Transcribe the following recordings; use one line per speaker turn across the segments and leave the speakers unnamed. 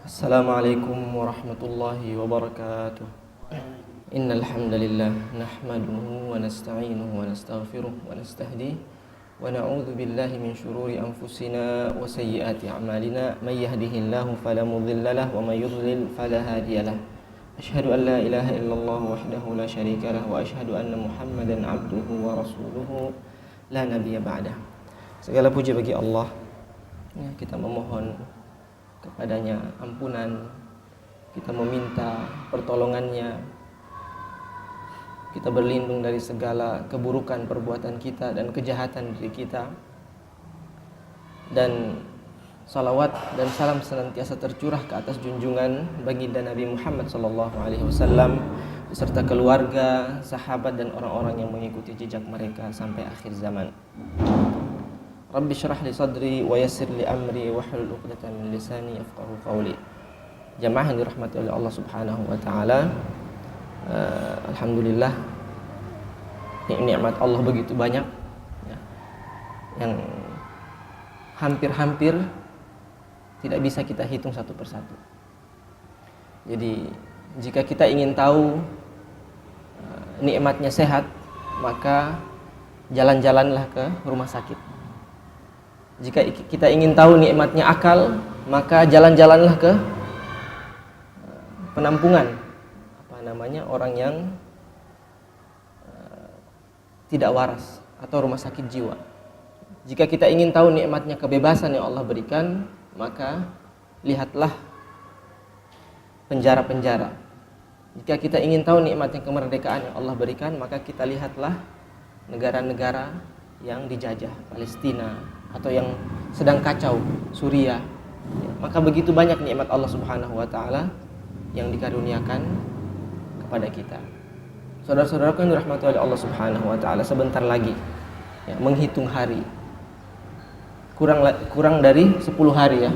Assalamualaikum warahmatullahi wabarakatuh. Innal hamdalillah nahmaduhu wa nasta'inuhu wa nastaghfiruh wa nastahdihi wa na'udzu billahi min shururi anfusina wa sayyiati a'malina may yahdihillahu fala mudilla lahu wa may yudlil fala hadiya lahu. Asyhadu an la ilaha illallah wahdahu la syarika lahu wa asyhadu anna Muhammadan 'abduhu wa rasuluhu la nabiyya ba'dah. Segala puji bagi Allah. Kita memohon kepadanya ampunan, kita meminta pertolongannya, kita berlindung dari segala keburukan perbuatan kita dan kejahatan diri kita, dan salawat dan salam senantiasa tercurah ke atas junjungan baginda Nabi Muhammad SAW beserta keluarga, sahabat dan orang-orang yang mengikuti jejak mereka sampai akhir zaman. Rabbi syrah li sadri wa yassir li amri wa hlul 'uqdatam min lisani yafqahu qawli. Jamaah yang dirahmati oleh Allah Subhanahu wa taala. Alhamdulillah, nikmat Allah begitu banyak ya, yang hampir-hampir tidak bisa kita hitung satu persatu. Jadi jika kita ingin tahu nikmatnya sehat, maka jalan-jalanlah ke rumah sakit. Jika kita ingin tahu nikmatnya akal, maka jalan-jalanlah ke penampungan, orang yang tidak waras atau rumah sakit jiwa. Jika kita ingin tahu nikmatnya kebebasan yang Allah berikan, maka lihatlah penjara-penjara. Jika kita ingin tahu nikmatnya kemerdekaan yang Allah berikan, maka kita lihatlah negara-negara yang dijajah, Palestina, atau yang sedang kacau, Suriah. Maka begitu banyak nikmat Allah Subhanahu wa taala yang dikaruniakan kepada kita. Saudara-saudaraku yang dirahmati oleh Allah Subhanahu wa taala, sebentar lagi ya, menghitung hari. Kurang dari 10 hari ya.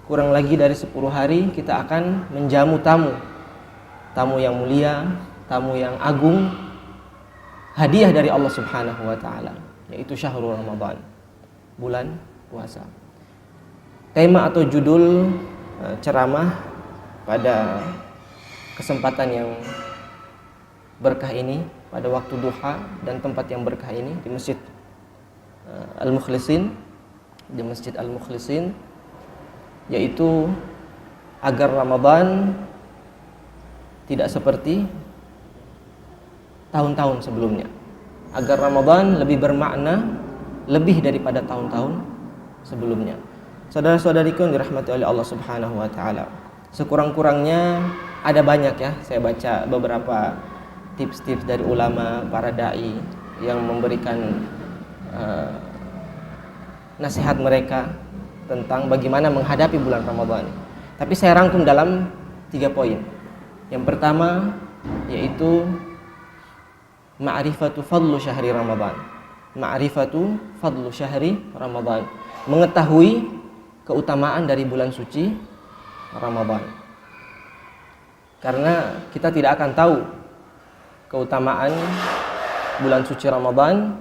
Kurang lagi dari 10 hari kita akan menjamu tamu yang mulia, tamu yang agung, hadiah dari Allah Subhanahu wa taala, yaitu syahrul Ramadan, bulan puasa. Tema atau judul ceramah pada kesempatan yang berkah ini, pada waktu duha dan tempat yang berkah ini di Masjid Al-Mukhlisin, yaitu agar Ramadan tidak seperti tahun-tahun sebelumnya, agar Ramadan lebih bermakna lebih daripada tahun-tahun sebelumnya. Saudara-saudariku yang dirahmati oleh Allah Subhanahu wa taala, sekurang-kurangnya ada banyak ya, saya baca beberapa tips-tips dari ulama, para dai yang memberikan nasihat mereka tentang bagaimana menghadapi bulan Ramadan. Tapi saya rangkum dalam 3 poin. Yang pertama yaitu ma'rifatu fadlu syahri Ramadan. Ma'rifatu fadlu syahri Ramadan. Mengetahui keutamaan dari bulan suci Ramadan. Karena kita tidak akan tahu keutamaan bulan suci Ramadan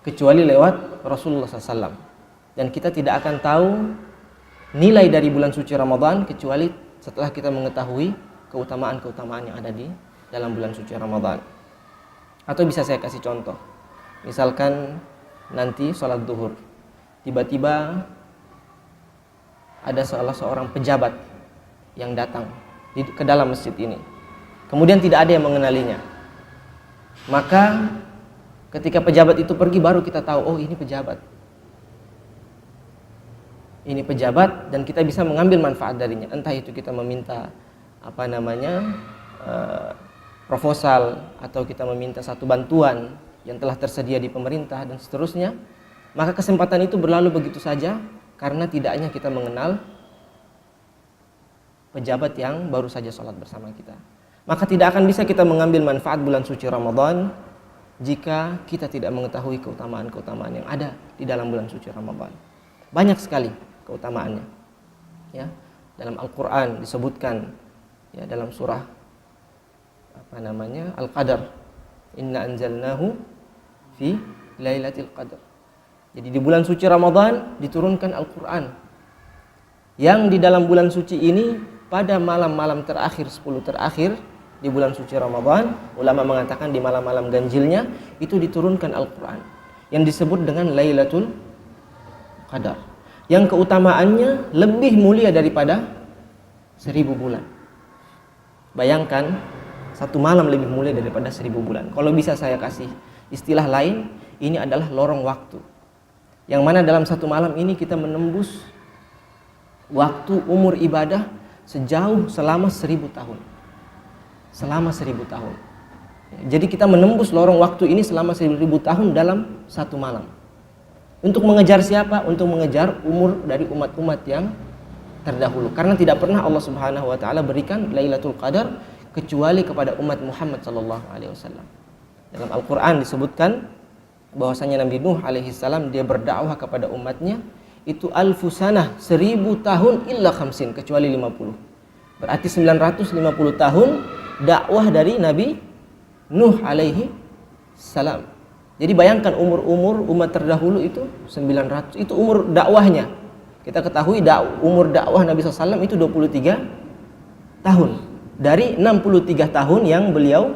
kecuali lewat Rasulullah SAW. Dan kita tidak akan tahu nilai dari bulan suci Ramadan kecuali setelah kita mengetahui keutamaan-keutamaan yang ada di dalam bulan suci Ramadan. Atau bisa saya kasih contoh, misalkan nanti sholat duhur, tiba-tiba ada salah seorang pejabat yang datang ke dalam masjid ini, kemudian tidak ada yang mengenalinya. Maka ketika pejabat itu pergi, baru kita tahu, oh ini pejabat, dan kita bisa mengambil manfaat darinya. Entah itu kita meminta proposal, atau kita meminta satu bantuan yang telah tersedia di pemerintah dan seterusnya. Maka kesempatan itu berlalu begitu saja karena tidaknya kita mengenal pejabat yang baru saja sholat bersama kita. Maka tidak akan bisa kita mengambil manfaat bulan suci Ramadan jika kita tidak mengetahui keutamaan-keutamaan yang ada di dalam bulan suci Ramadan. Banyak sekali keutamaannya. Ya, dalam Al-Qur'an disebutkan ya, dalam surah Al-Qadar, inna anzalnahu fi lailatul qadar. Jadi di bulan suci Ramadan diturunkan Al-Qur'an yang di dalam bulan suci ini pada malam-malam terakhir 10 terakhir di bulan suci Ramadan, ulama mengatakan di malam-malam ganjilnya itu diturunkan Al-Qur'an yang disebut dengan Lailatul Qadar, yang keutamaannya lebih mulia daripada 1000 bulan. Bayangkan, satu malam lebih mulia daripada 1000 bulan. Kalau bisa saya kasih istilah lain, ini adalah lorong waktu, yang mana dalam satu malam ini kita menembus waktu umur ibadah sejauh selama 1000 tahun. Selama 1000 tahun. Jadi kita menembus lorong waktu ini selama 1000 tahun dalam satu malam. Untuk mengejar siapa? Untuk mengejar umur dari umat-umat yang terdahulu. Karena tidak pernah Allah Subhanahu wa taala berikan Lailatul Qadar kecuali kepada umat Muhammad sallallahu alaihi wasallam. Dalam Al-Qur'an disebutkan bahwasanya Nabi Nuh alaihi salam dia berdakwah kepada umatnya itu alfusanah 1000 tahun illa khamsin kecuali 50. Berarti 950 tahun dakwah dari Nabi Nuh alaihi salam. Jadi bayangkan umur-umur umat terdahulu itu 900, itu umur dakwahnya. Kita ketahui umur dakwah Nabi SAW itu 23 tahun. Dari 63 tahun yang beliau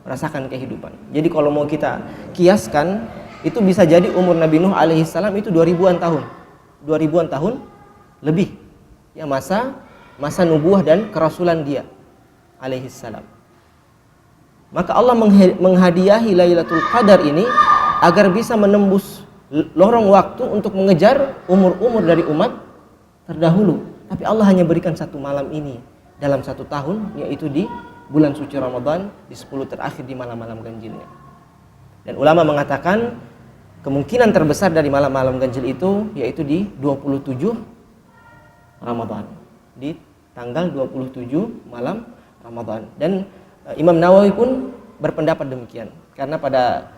merasakan kehidupan. Jadi kalau mau kita kiaskan, itu bisa jadi umur Nabi Nuh alaihi salam itu 2000-an tahun. 2000-an tahun lebih. Ya, masa nubuah dan kerasulan dia alaihi salam. Maka Allah menghadiahi Lailatul Qadar ini agar bisa menembus lorong waktu untuk mengejar umur-umur dari umat terdahulu. Tapi Allah hanya berikan satu malam ini dalam satu tahun, yaitu di bulan suci Ramadan, di 10 terakhir di malam-malam ganjilnya. Dan ulama mengatakan kemungkinan terbesar dari malam-malam ganjil itu yaitu di 27 Ramadan, di tanggal 27 malam Ramadan. Dan Imam Nawawi pun berpendapat demikian, karena pada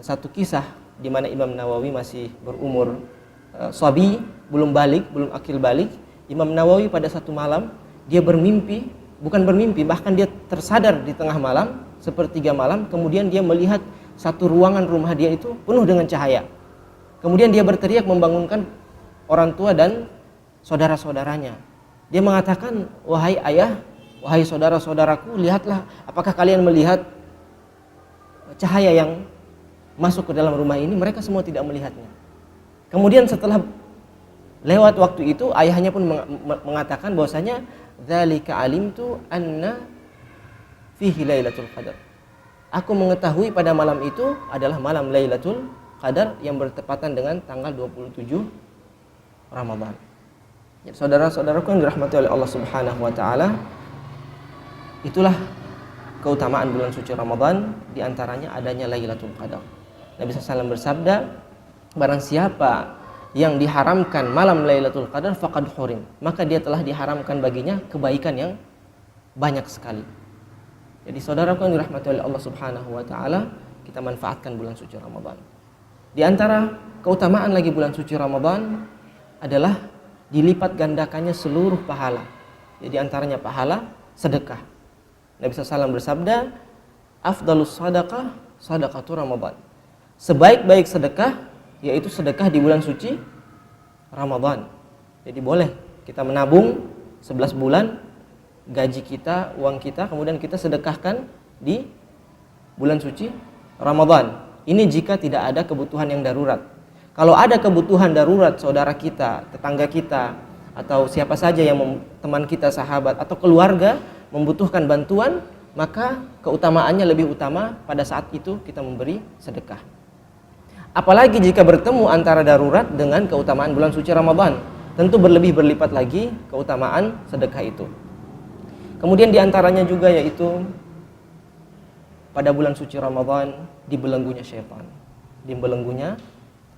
satu kisah di mana Imam Nawawi masih berumur shabi, belum akil balik, Imam Nawawi pada satu malam dia bermimpi, bukan bermimpi, bahkan dia tersadar di tengah malam, sepertiga malam, kemudian dia melihat satu ruangan rumah dia itu penuh dengan cahaya. Kemudian dia berteriak membangunkan orang tua dan saudara-saudaranya. Dia mengatakan, "Wahai ayah, wahai saudara-saudaraku, lihatlah, apakah kalian melihat cahaya yang masuk ke dalam rumah ini?" Mereka semua tidak melihatnya. Kemudian setelah lewat waktu itu, ayahnya pun mengatakan bahwasanya dzalika alimtu anna fihi Lailatul Qadar. Aku mengetahui pada malam itu adalah malam Lailatul Qadar yang bertepatan dengan tanggal 27 Ramadan. Ya, saudara-saudaraku yang dirahmati oleh Allah Subhanahu wa taala, itulah keutamaan bulan suci Ramadan, di antaranya adanya Lailatul Qadar. Nabi SAW bersabda, barang siapa yang diharamkan malam Lailatul Qadar faqad hurim, maka dia telah diharamkan baginya kebaikan yang banyak sekali. Jadi saudaraku yang dirahmati oleh Allah Subhanahu wa taala, kita manfaatkan bulan suci Ramadan. Di antara keutamaan lagi bulan suci Ramadan adalah dilipat gandakannya seluruh pahala. Jadi antaranya pahala sedekah. Nabi SAW bersabda, afdalus sadaqah sadaqatu Ramadan. Sebaik-baik sedekah yaitu sedekah di bulan suci Ramadan. Jadi boleh kita menabung 11 bulan gaji kita, uang kita, kemudian kita sedekahkan di bulan suci Ramadan. Ini jika tidak ada kebutuhan yang darurat. Kalau ada kebutuhan darurat, saudara kita, tetangga kita, atau siapa saja yang teman kita, sahabat, atau keluarga membutuhkan bantuan, maka keutamaannya lebih utama pada saat itu kita memberi sedekah. Apalagi jika bertemu antara darurat dengan keutamaan bulan suci Ramadan, tentu berlipat lagi keutamaan sedekah itu. Kemudian diantaranya juga yaitu pada bulan suci Ramadan dibelenggunya syaitan. Dibelenggunya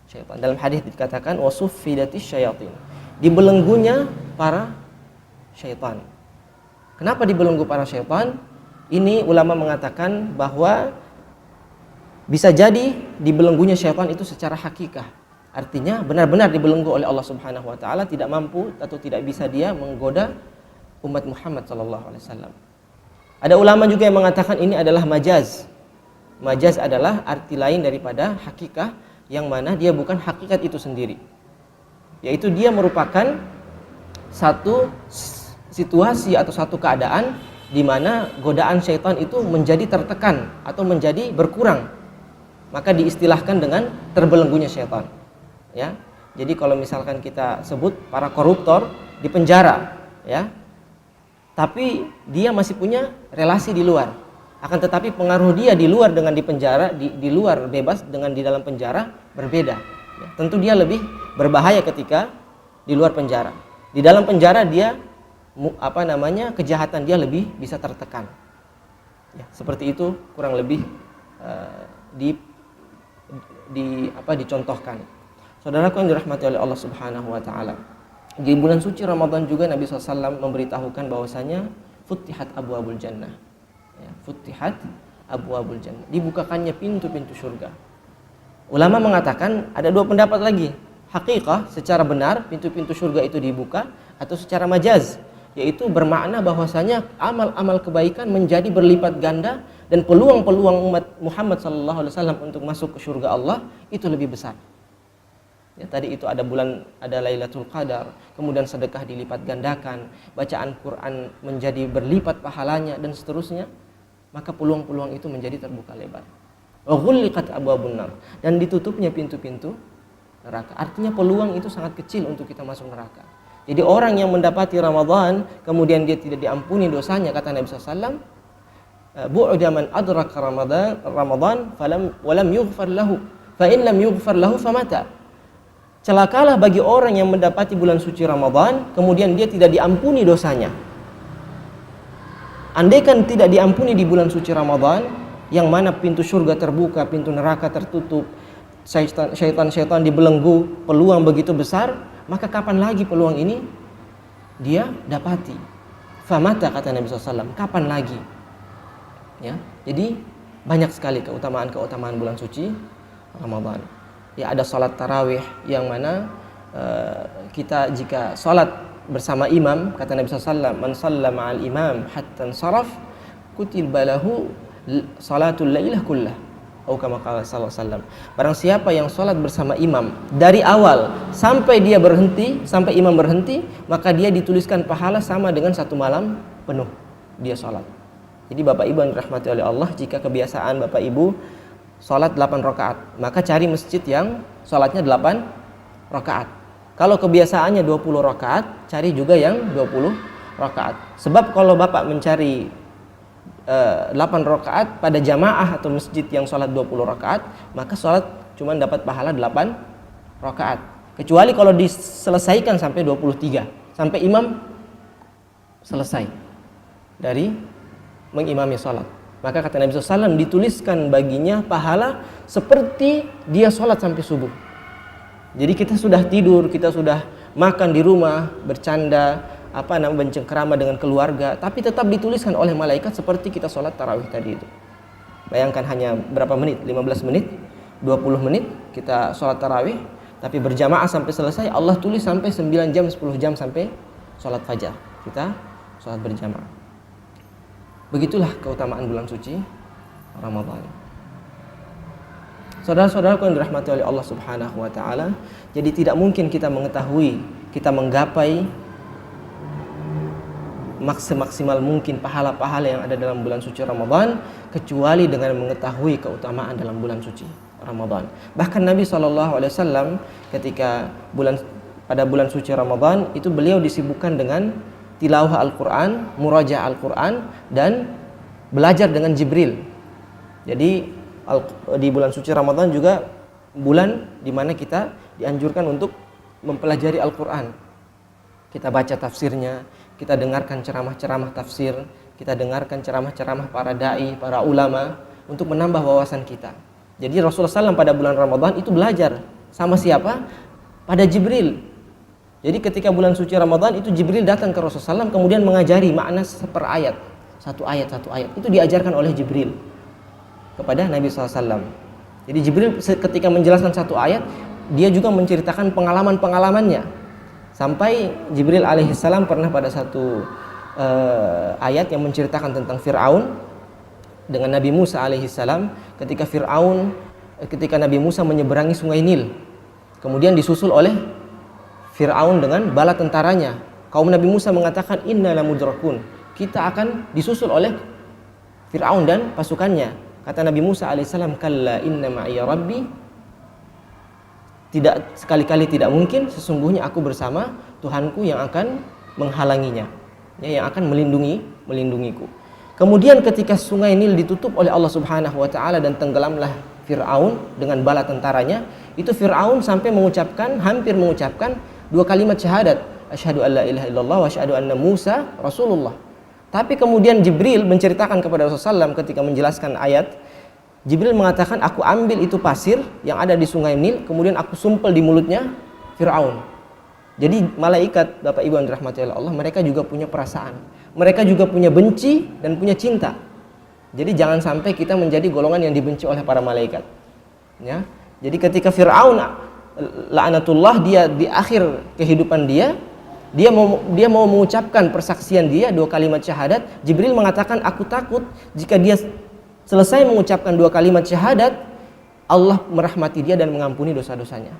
syaitan. Dalam hadis dikatakan wasuffidatis syayatin. Dibelenggunya para syaitan. Kenapa dibelenggu para syaitan? Ini ulama mengatakan bahwa bisa jadi dibelenggunya syaitan itu secara hakikah. Artinya benar-benar dibelenggu oleh Allah Subhanahu wa taala, tidak mampu atau tidak bisa dia menggoda umat Muhammad sallallahu alaihi wasallam. Ada ulama juga yang mengatakan ini adalah majaz. Majaz adalah arti lain daripada hakikah, yang mana dia bukan hakikat itu sendiri. Yaitu dia merupakan satu situasi atau satu keadaan di mana godaan syaitan itu menjadi tertekan atau menjadi berkurang, maka diistilahkan dengan terbelenggunya syaitan. Ya, jadi kalau misalkan kita sebut para koruptor di penjara, ya, tapi dia masih punya relasi di luar. Akan tetapi pengaruh dia di luar dengan di penjara, di luar bebas dengan di dalam penjara berbeda. Ya, tentu dia lebih berbahaya ketika di luar penjara. Di dalam penjara dia kejahatan dia lebih bisa tertekan. Ya, seperti itu kurang lebih dicontohkan. Saudaraku yang dirahmati oleh Allah Subhanahu wa taala. Di bulan suci Ramadan juga Nabi SAW memberitahukan bahwasanya futihat abwabul jannah. Ya, futihat abwabul jannah. Dibukakannya pintu-pintu surga. Ulama mengatakan ada dua pendapat lagi. Hakikah secara benar pintu-pintu surga itu dibuka atau secara majaz, yaitu bermakna bahwasanya amal-amal kebaikan menjadi berlipat ganda dan peluang-peluang umat Muhammad SAW untuk masuk ke surga Allah itu lebih besar. Ya, tadi itu ada Lailatul Qadar, kemudian sedekah dilipat gandakan, bacaan Quran menjadi berlipat pahalanya dan seterusnya, maka peluang-peluang itu menjadi terbuka lebar. Wa ghulliqat abwabun nar, dan ditutupnya pintu-pintu neraka. Artinya peluang itu sangat kecil untuk kita masuk neraka. Jadi orang yang mendapati Ramadan kemudian dia tidak diampuni dosanya, kata Nabi SAW, bu'da man adraka Ramadan walam yughfar lahu fa in lam yughfar lahu famata. Celakalah bagi orang yang mendapati bulan suci Ramadan kemudian dia tidak diampuni dosanya. Andaikan tidak diampuni di bulan suci Ramadan, yang mana pintu surga terbuka, pintu neraka tertutup, syaitan dibelenggu, peluang begitu besar, maka kapan lagi peluang ini dia dapati? Famata, kata Nabi SAW, kapan lagi? Ya, jadi banyak sekali keutamaan-keutamaan bulan suci Ramadan. Ya, ada salat tarawih yang mana kita jika salat bersama imam, kata Nabi SAW, man shalla ma'al imam hatta saraf kutiba lahu salatul lailah kullah. Atau kama qala sallallahu alaihi wasallam. Barang siapa yang salat bersama imam dari awal sampai dia berhenti, sampai imam berhenti, maka dia dituliskan pahala sama dengan satu malam penuh dia salat. Jadi Bapak Ibu yang dirahmati oleh Allah, jika kebiasaan Bapak Ibu salat 8 rakaat, maka cari masjid yang salatnya 8 rakaat. Kalau kebiasaannya 20 rakaat, cari juga yang 20 rakaat. Sebab kalau Bapak mencari 8 rakaat pada jamaah atau masjid yang sholat 20 rakaat, maka sholat cuma dapat pahala 8 rakaat. Kecuali kalau diselesaikan sampai 23, sampai imam selesai dari mengimami sholat, maka kata Nabi SAW, dituliskan baginya pahala seperti dia sholat sampai subuh. Jadi kita sudah tidur, kita sudah makan di rumah, bercanda, bercengkerama dengan keluarga, tapi tetap dituliskan oleh malaikat seperti kita sholat tarawih tadi itu. Bayangkan hanya berapa menit, 15 menit, 20 menit kita sholat tarawih, tapi berjamaah sampai selesai, Allah tulis sampai 9 jam, 10 jam sampai sholat fajar. Kita sholat berjamaah. Begitulah keutamaan bulan suci Ramadan. Saudara-saudaraku yang dirahmati oleh Allah Subhanahu wa taala, jadi tidak mungkin kita mengetahui, kita menggapai maksimal mungkin pahala-pahala yang ada dalam bulan suci Ramadan kecuali dengan mengetahui keutamaan dalam bulan suci Ramadan. Bahkan Nabi SAW ketika pada bulan suci Ramadan itu beliau disibukkan dengan tilawah Al-Quran, murajaah Al-Quran, dan belajar dengan Jibril. Jadi di bulan suci Ramadan juga bulan di mana kita dianjurkan untuk mempelajari Al-Quran. Kita baca tafsirnya, kita dengarkan ceramah-ceramah tafsir, kita dengarkan ceramah-ceramah para da'i, para ulama untuk menambah wawasan kita. Jadi Rasulullah SAW pada bulan Ramadan itu belajar sama siapa? Pada Jibril. Jadi ketika bulan suci Ramadan itu Jibril datang ke Rasulullah SAW kemudian mengajari makna per ayat. Satu ayat. Itu diajarkan oleh Jibril kepada Nabi SAW. Jadi Jibril ketika menjelaskan satu ayat, dia juga menceritakan pengalaman-pengalamannya. Sampai Jibril alaihissalam pernah pada satu ayat yang menceritakan tentang Fir'aun dengan Nabi Musa alaihissalam, ketika Nabi Musa menyeberangi sungai Nil, kemudian disusul oleh Fir'aun dengan bala tentaranya, Kaum Nabi Musa mengatakan inna lamudrakun, kita akan disusul oleh Fir'aun dan pasukannya. Kata Nabi Musa alaihissalam, kalla inna ma'iya rabbi, tidak, sekali-kali tidak mungkin, sesungguhnya aku bersama Tuhanku yang akan menghalanginya, ya, yang akan melindungiku. Kemudian ketika sungai Nil ditutup oleh Allah Subhanahu wa taala dan tenggelamlah Fir'aun dengan bala tentaranya, itu Fir'aun sampai hampir mengucapkan 2 kalimat syahadat, asyhadu alla ilaha illallah wa asyhadu anna Musa rasulullah. Tapi kemudian Jibril menceritakan kepada Rasulullah SAW ketika menjelaskan ayat, Jibril mengatakan, aku ambil itu pasir yang ada di sungai Nil, kemudian aku sumpel di mulutnya Fir'aun. Jadi malaikat, Bapak Ibu yang dirahmati oleh Allah, mereka juga punya perasaan, mereka juga punya benci dan punya cinta. Jadi jangan sampai kita menjadi golongan yang dibenci oleh para malaikat, ya. Jadi ketika Fir'aun la'natullah, dia di akhir kehidupan dia mau mengucapkan persaksian dia 2 kalimat syahadat, Jibril mengatakan, aku takut jika dia selesai mengucapkan 2 kalimat syahadat, Allah merahmati dia dan mengampuni dosa-dosanya.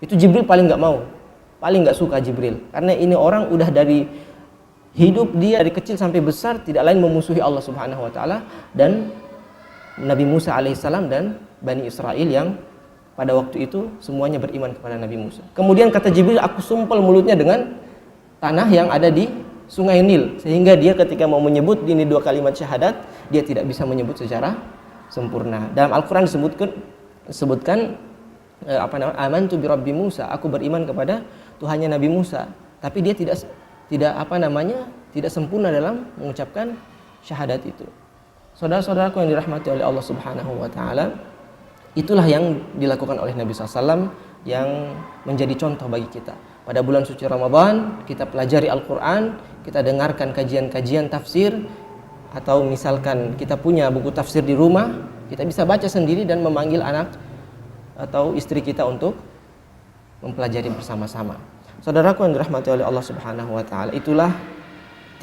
Itu Jibril paling nggak suka Jibril, karena ini orang udah dari hidup dia dari kecil sampai besar tidak lain memusuhi Allah Subhanahu wa taala dan Nabi Musa alaihissalam dan Bani Israel yang pada waktu itu semuanya beriman kepada Nabi Musa. Kemudian kata Jibril, aku sumpel mulutnya dengan tanah yang ada di sungai Nil, sehingga dia ketika mau menyebut ini 2 kalimat syahadat, dia tidak bisa menyebut secara sempurna. Dalam Al-Quran disebutkan amantu bi rabbi Musa, aku beriman kepada Tuhannya Nabi Musa, tapi dia tidak sempurna dalam mengucapkan syahadat itu. Saudara-saudaraku yang dirahmati oleh Allah Subhanahu wa taala, itulah yang dilakukan oleh Nabi SAW yang menjadi contoh bagi kita. Pada bulan suci Ramadan kita pelajari Al-Quran, kita dengarkan kajian-kajian tafsir, atau misalkan kita punya buku tafsir di rumah, kita bisa baca sendiri dan memanggil anak atau istri kita untuk mempelajari bersama-sama. Saudaraku yang dirahmati oleh Allah Subhanahu wa taala, itulah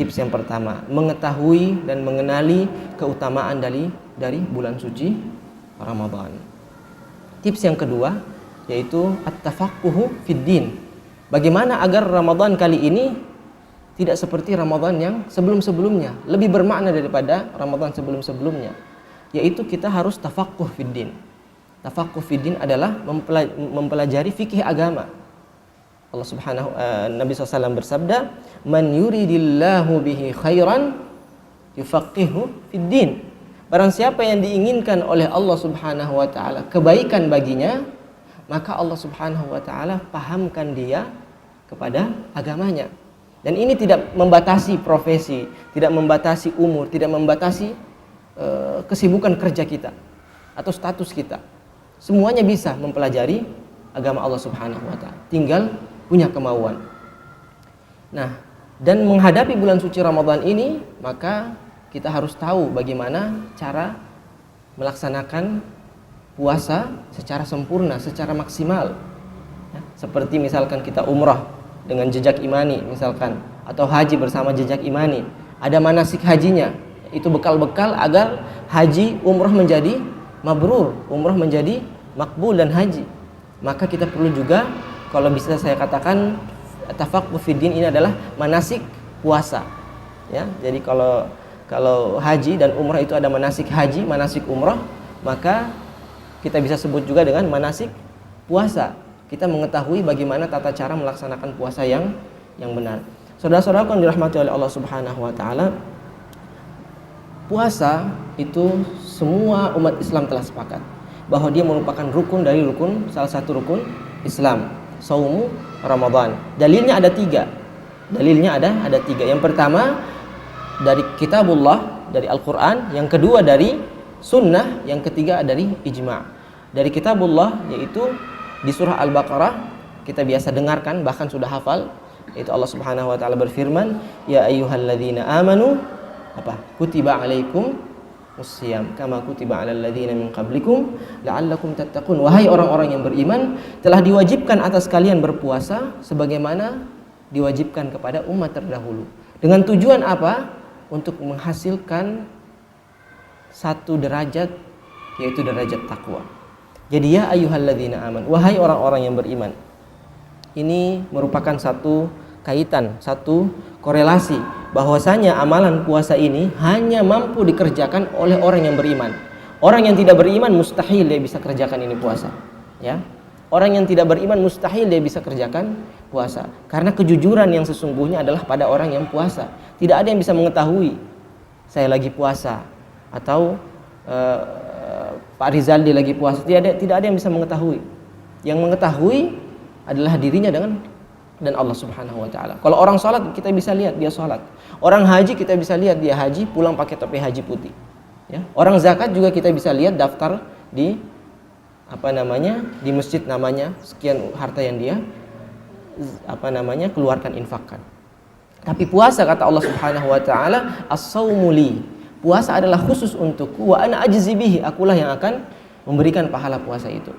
tips yang pertama, mengetahui dan mengenali keutamaan dari bulan suci Ramadan. Tips yang kedua yaitu at-tafaqquhu fid din. Bagaimana agar Ramadan kali ini tidak seperti Ramadan yang sebelum-sebelumnya, lebih bermakna daripada Ramadan sebelum-sebelumnya, yaitu kita harus tafaqquh fid din. Tafaqquh fid din adalah mempelajari fikih agama. Allah Subhanahu Nabi SAW bersabda, "Man yuridillahu bihi khairan yufaqihu fid din." Barang siapa yang diinginkan oleh Allah Subhanahu wa taala kebaikan baginya, maka Allah Subhanahu wa taala pahamkan dia kepada agamanya. Dan ini tidak membatasi profesi, tidak membatasi umur, tidak membatasi kesibukan kerja kita atau status kita. Semuanya bisa mempelajari agama Allah Subhanahu wa taala, tinggal punya kemauan. Nah, dan menghadapi bulan suci Ramadan ini, maka kita harus tahu bagaimana cara melaksanakan puasa secara sempurna, secara maksimal. Ya, seperti misalkan kita umrah dengan jejak imani misalkan, atau haji bersama jejak imani. Ada manasik hajinya, itu bekal-bekal agar haji umrah menjadi mabrur, umrah menjadi makbul dan haji. Maka kita perlu juga, kalau bisa saya katakan, tafaqquh fid din ini adalah manasik puasa. Ya, jadi kalau haji dan umrah itu ada manasik haji, manasik umrah, maka kita bisa sebut juga dengan manasik puasa. Kita mengetahui bagaimana tata cara melaksanakan puasa yang benar. Saudara-saudaraku yang dirahmati oleh Allah Subhanahu wa taala, puasa itu semua umat Islam telah sepakat bahwa dia merupakan salah satu rukun Islam, saumu Ramadan. Dalilnya ada 3. Yang pertama dari kitabullah, dari Al-Quran, yang kedua dari sunnah, yang ketiga dari ijma'. Dari kitabullah yaitu di surah Al-Baqarah kita biasa dengarkan, bahkan sudah hafal, yaitu Allah Subhanahu wa taala berfirman, ya ayyuhalladzina amanu kutiba alaikum musyam kama kutiba alal ladzina min qablikum la'allakum tattaqun. Wahai orang-orang yang beriman, telah diwajibkan atas kalian berpuasa sebagaimana diwajibkan kepada umat terdahulu. Dengan tujuan apa? Untuk menghasilkan satu derajat, yaitu derajat takwa. Jadi ya ayyuhalladzina aman, wahai orang-orang yang beriman. Ini merupakan satu kaitan, satu korelasi bahwasanya amalan puasa ini hanya mampu dikerjakan oleh orang yang beriman. Orang yang tidak beriman mustahil dia bisa kerjakan ini puasa, ya. Orang yang tidak beriman mustahil dia bisa kerjakan puasa, karena kejujuran yang sesungguhnya adalah pada orang yang puasa. Tidak ada yang bisa mengetahui saya lagi puasa atau Pak Rizaldi lagi puasa. Tidak ada yang bisa mengetahui. Yang mengetahui adalah dirinya dan Allah Subhanahu wa taala. Kalau orang salat kita bisa lihat dia salat. Orang haji kita bisa lihat dia haji pulang pakai topi haji putih. Ya. Orang zakat juga kita bisa lihat daftar di di masjid namanya sekian harta yang dia keluarkan, infakkan. Tapi puasa kata Allah Subhanahu wa taala, as-saumu li. Puasa adalah khusus untukku, wa ana ajzi bihi, akulah yang akan memberikan pahala puasa itu.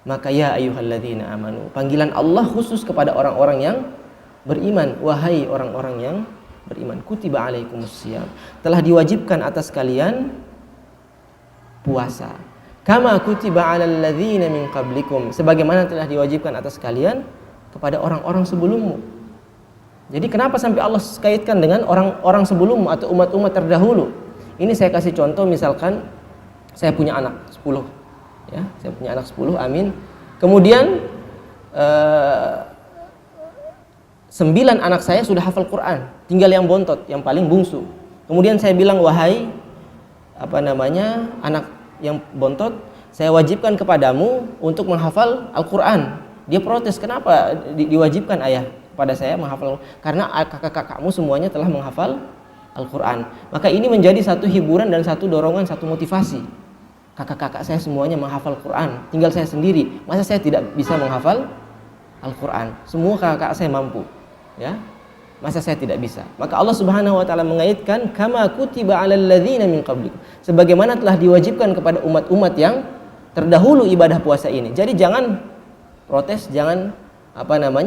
Maka ya ayyuhalladzina amanu, panggilan Allah khusus kepada orang-orang yang beriman. Wahai orang-orang yang beriman, kutiba alaikumusiyam, telah diwajibkan atas kalian puasa. Kama kutiba alal ladzina min qablikum, sebagaimana telah diwajibkan atas kalian kepada orang-orang sebelummu. Jadi kenapa sampai Allah kaitkan dengan orang-orang sebelummu atau umat-umat terdahulu? Ini saya kasih contoh, misalkan saya punya anak 10, ya, saya punya anak 10, amin. Kemudian 9 anak saya sudah hafal Quran, tinggal yang bontot, yang paling bungsu. Kemudian saya bilang, wahai anak yang bontot, saya wajibkan kepadamu untuk menghafal Al-Quran. Dia protes, kenapa diwajibkan ayah pada saya menghafal? Karena kakak-kakakmu semuanya telah menghafal Al-Quran. Maka ini menjadi satu hiburan dan satu dorongan, satu motivasi. Kakak-kakak saya semuanya menghafal Quran, tinggal saya sendiri. Masa saya tidak bisa menghafal Al-Quran? Semua kakak saya mampu, ya. Masa saya tidak bisa? Maka Allah Subhanahu wa taala mengaitkan kama kutiba 'alal ladzina min qablikum, sebagaimana telah diwajibkan kepada umat-umat yang terdahulu ibadah puasa ini. Jadi jangan protes, jangan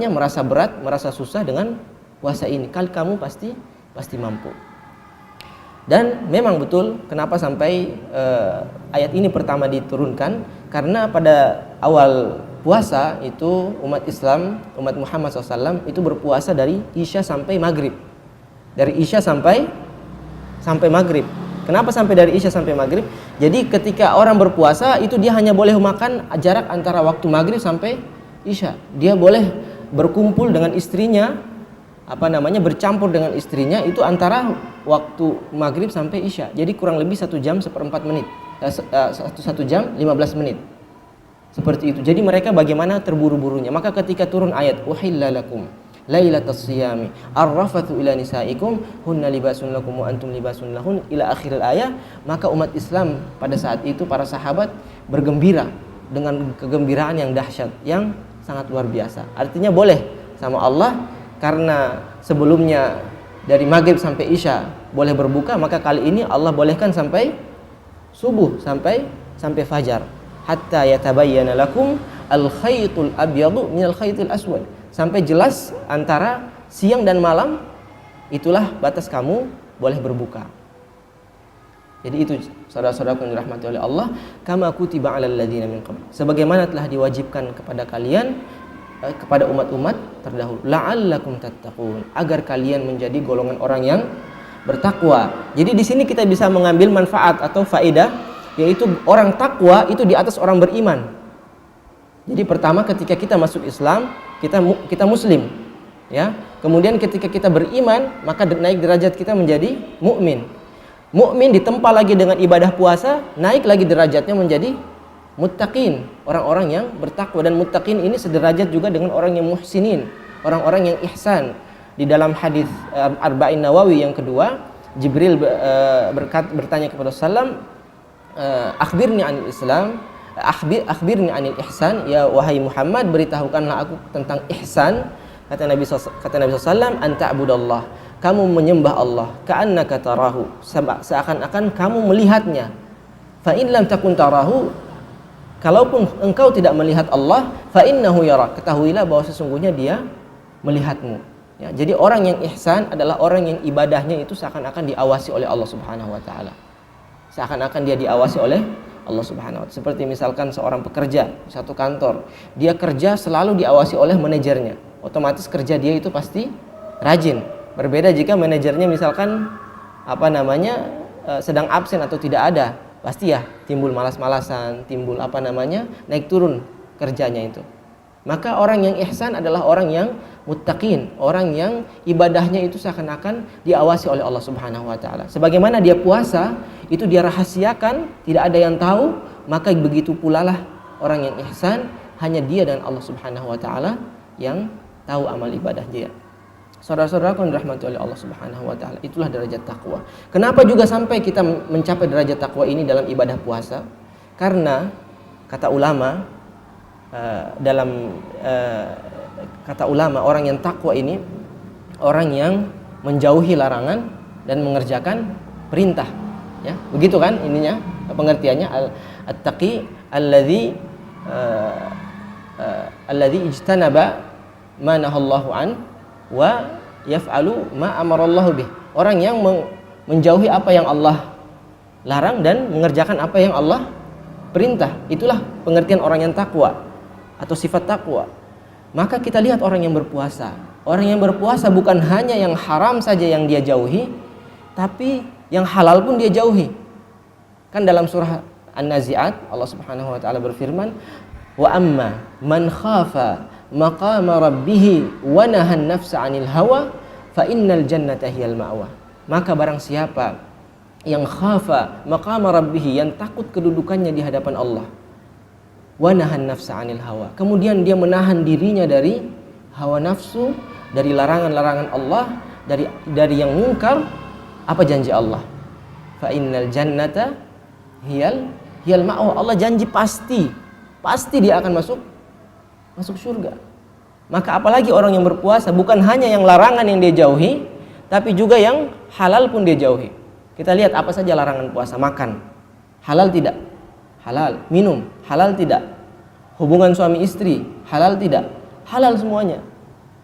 merasa berat, merasa susah dengan puasa ini. Kalau kamu pasti mampu. Dan memang betul kenapa sampai ayat ini pertama diturunkan, karena pada awal puasa itu umat Islam, umat Muhammad SAW itu berpuasa dari Isya sampai Maghrib. Dari Isya sampai Maghrib. Kenapa sampai dari Isya sampai Maghrib? Jadi ketika orang berpuasa itu dia hanya boleh makan jarak antara waktu Maghrib sampai Isya. Dia boleh berkumpul dengan istrinya, bercampur dengan istrinya itu antara waktu Maghrib sampai Isya. Jadi kurang lebih 1 jam 1/4 menit, 1 jam 15 menit. Seperti itu. Jadi mereka bagaimana terburu-burunya. Maka ketika turun ayat uhilla lakum lailatas siyami arrafathu ila nisaikum hunna libasun lakum wa antum libasun lahun ila akhiril ayat, maka umat Islam pada saat itu, para sahabat bergembira dengan kegembiraan yang dahsyat, yang sangat luar biasa. Artinya boleh sama Allah, karena sebelumnya dari Maghrib sampai Isya boleh berbuka, maka kali ini Allah bolehkan sampai subuh, sampai fajar. Hatta yatabayyana lakum al-khaytul abyadu minal khaytil aswad, sampai jelas antara siang dan malam, itulah batas kamu boleh berbuka. Jadi itu saudara-saudaraku yang dirahmati oleh Allah, kama kutiba 'alal ladzina min qabl, sebagaimana telah diwajibkan kepada kalian, kepada umat-umat terdahulu, la'allakum tattaqun, agar kalian menjadi golongan orang yang bertakwa. Jadi di sini kita bisa mengambil manfaat atau faedah, yaitu orang takwa itu di atas orang beriman. Jadi pertama ketika kita masuk Islam, kita muslim, ya. Kemudian ketika kita beriman, maka naik derajat kita menjadi mukmin. Mukmin ditempa lagi dengan ibadah puasa, naik lagi derajatnya menjadi muttaqin, orang-orang yang bertakwa. Dan muttaqin ini sederajat juga dengan orang yang muhsinin, orang-orang yang ihsan. Di dalam hadis Arba'in Nawawi yang kedua, Jibril bertanya kepada Sallam, akhbirni anil Islam, akhbirni anil ihsan, ya wahai Muhammad, beritahukanlah aku tentang ihsan. Kata Nabi SAW, anta'budallah, kamu menyembah Allah, ka'annaka tarahu, seakan-akan kamu melihatnya. Fa in lam takun tarahu, kalaupun engkau tidak melihat Allah, fa innahu yarak, ketahuilah bahwa sesungguhnya dia melihatmu. Ya, jadi orang yang ihsan adalah orang yang ibadahnya itu seakan-akan diawasi oleh Allah Subhanahu wa taala. Seakan-akan dia diawasi oleh Allah Subhanahu wa taala. Seperti misalkan seorang pekerja di satu kantor, dia kerja selalu diawasi oleh manajernya. otomatis kerja dia itu pasti rajin. Berbeda jika manajernya misalkan sedang absen atau tidak ada, pasti ya timbul malas-malasan, timbul naik turun kerjanya itu. Maka orang yang ihsan adalah orang yang muttaqin, orang yang ibadahnya itu seakan-akan diawasi oleh Allah Subhanahu wa taala. Sebagaimana dia puasa, itu dia rahasiakan, tidak ada yang tahu, maka begitu pula lah orang yang ihsan, hanya dia dan Allah Subhanahu wa taala yang tahu amal ibadah dia. Saudara-saudaraku yang dirahmati oleh Allah Subhanahu wa taala, itulah derajat takwa. Kenapa juga sampai kita mencapai derajat takwa ini dalam ibadah puasa? Karena kata ulama orang yang takwa ini orang yang menjauhi larangan dan mengerjakan perintah, ya. Begitu kan ininya pengertiannya, at-taqi alladzi ijtanaba ma nahallahu an wa yaf'alu ma amarallahu bih. Orang yang menjauhi apa yang Allah larang dan mengerjakan apa yang Allah perintah. Itulah pengertian orang yang takwa atau sifat takwa. Maka kita lihat orang yang berpuasa. Orang yang berpuasa bukan hanya yang haram saja yang dia jauhi, tapi yang halal pun dia jauhi. Kan dalam surah An-Nazi'at Allah Subhanahu wa taala berfirman, "Wa amma man khafa maqama rabbih wa nahan nafsa 'anil hawa fa innal jannata hiyal ma'wa." Maka barang siapa yang khafa maqama rabbih, yang takut kedudukannya di hadapan Allah, wa nahan nafsa 'anil hawa, kemudian dia menahan dirinya dari hawa nafsu, dari larangan-larangan Allah, dari yang mungkar, apa janji Allah? Fa innal jannata hiyal ma'wa. Allah janji pasti dia akan masuk surga. Maka apalagi orang yang berpuasa, bukan hanya yang larangan yang dia jauhi, tapi juga yang halal pun dia jauhi. Kita lihat apa saja larangan puasa. Makan, halal tidak? Halal. Minum, halal tidak? Hubungan suami istri, halal tidak? Halal semuanya.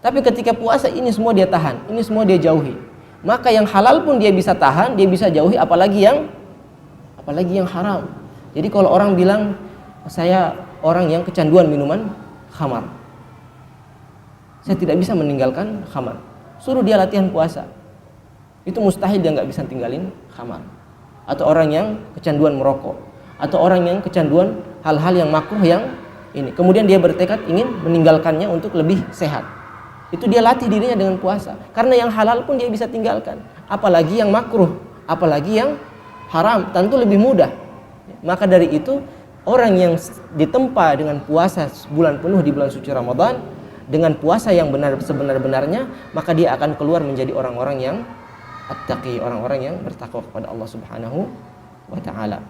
Tapi ketika puasa ini semua dia tahan, ini semua dia jauhi. Maka yang halal pun dia bisa tahan, dia bisa jauhi, apalagi yang haram. Jadi kalau orang bilang, saya orang yang kecanduan minuman khamar, saya tidak bisa meninggalkan khamar, suruh dia latihan puasa, itu mustahil dia nggak bisa tinggalin khamar. Atau orang yang kecanduan merokok, atau orang yang kecanduan hal-hal yang makruh yang ini, kemudian dia bertekad ingin meninggalkannya untuk lebih sehat, itu dia latih dirinya dengan puasa. Karena yang halal pun dia bisa tinggalkan, apalagi yang makruh, apalagi yang haram, tentu lebih mudah. Maka dari itu orang yang ditempa dengan puasa sebulan penuh di bulan suci Ramadan, dengan puasa yang benar sebenar-benarnya, maka dia akan keluar menjadi orang-orang yang attaqi, orang-orang yang bertakwa kepada Allah Subhanahu wa taala.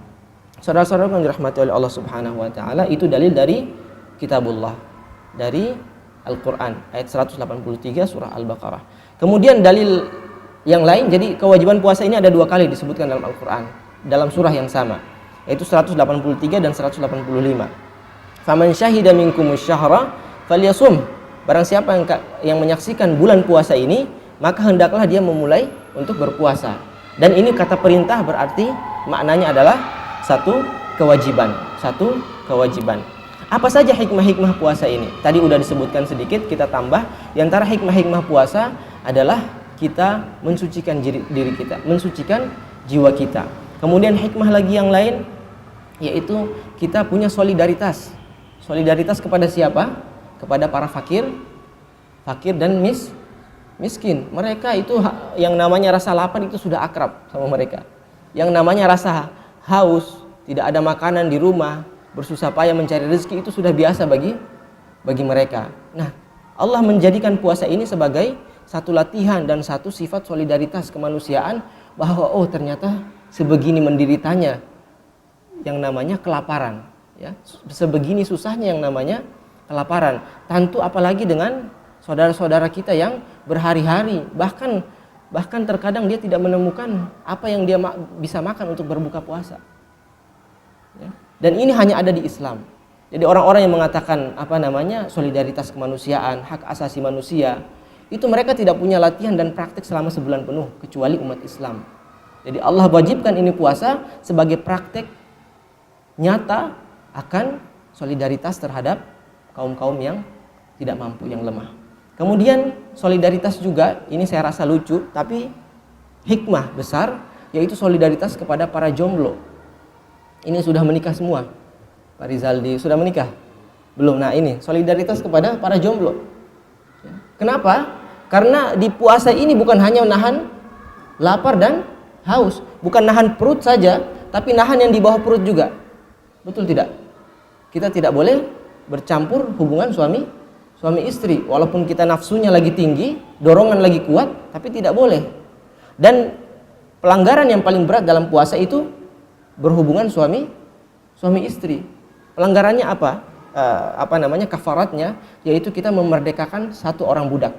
Saudara-saudara yang dirahmati oleh Allah Subhanahu wa taala, itu dalil dari kitabullah, dari Al-Qur'an ayat 183 surah Al-Baqarah. Kemudian dalil yang lain, jadi kewajiban puasa ini ada 2 kali disebutkan dalam Al-Qur'an dalam surah yang sama, yaitu 183 dan 185. Faman syahida minkumus syahra falyasum. Barang siapa yang menyaksikan bulan puasa ini, maka hendaklah dia memulai untuk berpuasa. Dan ini kata perintah, berarti maknanya adalah satu kewajiban. Apa saja hikmah-hikmah puasa ini? Tadi udah disebutkan sedikit, kita tambah. Di antara hikmah-hikmah puasa adalah kita mensucikan diri kita, mensucikan jiwa kita. Kemudian hikmah lagi yang lain, yaitu kita punya solidaritas. Solidaritas kepada siapa? Kepada para fakir dan miskin. Mereka itu yang namanya rasa lapar itu sudah akrab sama mereka. Yang namanya rasa haus, tidak ada makanan di rumah, bersusah payah mencari rezeki, itu sudah biasa bagi mereka. Nah, Allah menjadikan puasa ini sebagai satu latihan dan satu sifat solidaritas kemanusiaan, bahwa oh ternyata sebegini menderitanya yang namanya kelaparan, ya. Sebegini susahnya yang namanya kelaparan. Tentu apalagi dengan saudara-saudara kita yang berhari-hari, bahkan terkadang dia tidak menemukan apa yang dia bisa makan untuk berbuka puasa, ya. Dan ini hanya ada di Islam. Jadi orang-orang yang mengatakan solidaritas kemanusiaan, hak asasi manusia, itu mereka tidak punya latihan dan praktik selama sebulan penuh, kecuali umat Islam. Jadi Allah wajibkan ini puasa sebagai praktek nyata akan solidaritas terhadap kaum-kaum yang tidak mampu, yang lemah. Kemudian solidaritas juga, ini saya rasa lucu tapi hikmah besar, yaitu solidaritas kepada para jomblo. Ini sudah menikah semua. Pak Rizaldi sudah menikah? Belum. Nah, ini solidaritas kepada para jomblo. Kenapa? Karena di puasa ini bukan hanya nahan lapar dan haus, bukan nahan perut saja, tapi nahan yang di bawah perut juga. Betul tidak? Kita tidak boleh bercampur hubungan suami istri, walaupun kita nafsunya lagi tinggi, dorongan lagi kuat, tapi tidak boleh. Dan pelanggaran yang paling berat dalam puasa itu berhubungan suami istri. Pelanggarannya apa? Kafaratnya, yaitu kita memerdekakan satu orang budak.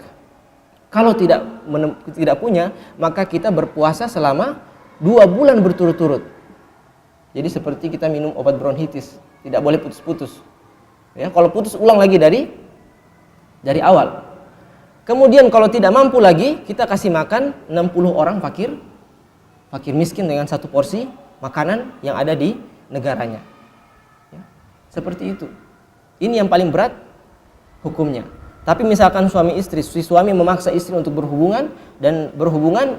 Kalau tidak punya, maka kita berpuasa selama 2 bulan berturut-turut. Jadi seperti kita minum obat bronkitis, tidak boleh putus-putus. Ya, kalau putus ulang lagi dari awal. Kemudian kalau tidak mampu lagi, kita kasih makan 60 orang fakir miskin dengan 1 porsi makanan yang ada di negaranya. Ya, seperti itu. Ini yang paling berat hukumnya. Tapi misalkan suami istri, si suami memaksa istri untuk berhubungan,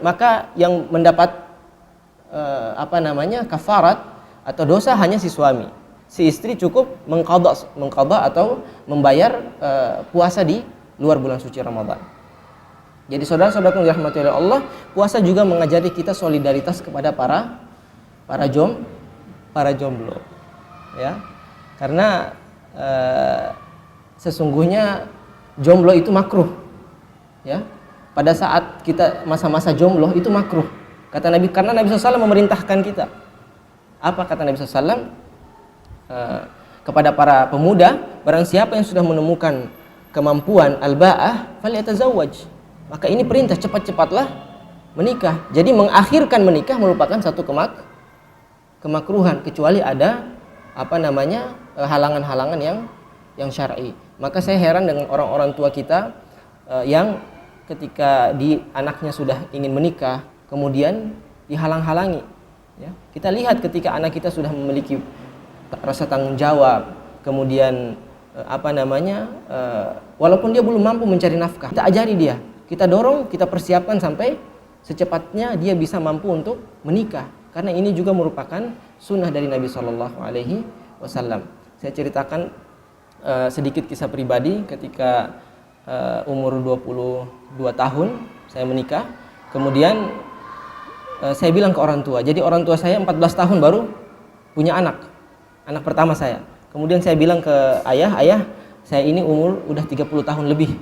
maka yang mendapat kafarat atau dosa hanya si suami. Si istri cukup mengqadha atau membayar puasa di luar bulan suci Ramadan. Jadi saudara-saudaraku yang dirahmati oleh Allah, puasa juga mengajari kita solidaritas kepada para jomblo. Ya. Karena sesungguhnya jomblo itu makruh. Ya. Pada saat kita masa-masa jomblo itu makruh. Kata Nabi, karena Nabi SAW memerintahkan kita. Apa kata Nabi SAW? Kepada para pemuda, barang siapa yang sudah menemukan kemampuan al-ba'ah falyatazawwaj. Maka ini perintah, cepat-cepatlah menikah. Jadi mengakhirkan menikah merupakan satu kemakruhan, kecuali ada halangan-halangan yang syar'i. Maka saya heran dengan orang-orang tua kita yang ketika anaknya sudah ingin menikah kemudian dihalang-halangi. Ya. Kita lihat ketika anak kita sudah memiliki rasa tanggung jawab, kemudian walaupun dia belum mampu mencari nafkah, kita ajari dia, kita dorong, kita persiapkan sampai secepatnya dia bisa mampu untuk menikah. Karena ini juga merupakan sunnah dari Nabi SAW. Saya ceritakan sedikit kisah pribadi. Ketika umur 22 tahun saya menikah, kemudian saya bilang ke orang tua. Jadi orang tua saya 14 tahun baru punya anak pertama saya. Kemudian saya bilang ke ayah, saya ini umur udah 30 tahun lebih.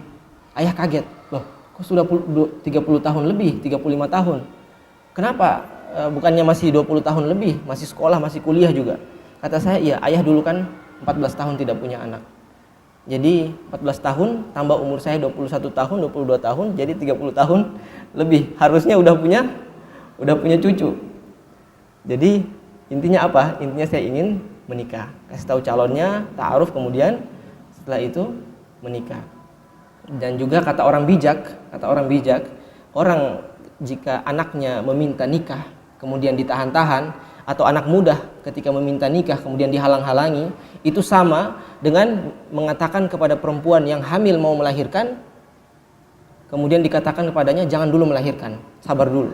Ayah kaget, loh kok sudah 30 tahun lebih, 35 tahun. Kenapa? Bukannya masih 20 tahun lebih, masih sekolah, masih kuliah juga. Kata saya, iya, ayah dulu kan 14 tahun tidak punya anak. Jadi 14 tahun tambah umur saya 21 tahun, 22 tahun, jadi 30 tahun lebih. Harusnya udah punya cucu. Jadi intinya apa? Intinya saya ingin menikah. Kasih tahu calonnya, ta'aruf, kemudian setelah itu menikah. Dan juga kata orang bijak, orang jika anaknya meminta nikah kemudian ditahan-tahan, atau anak muda ketika meminta nikah kemudian dihalang-halangi, itu sama dengan mengatakan kepada perempuan yang hamil mau melahirkan, kemudian dikatakan kepadanya jangan dulu melahirkan, sabar dulu.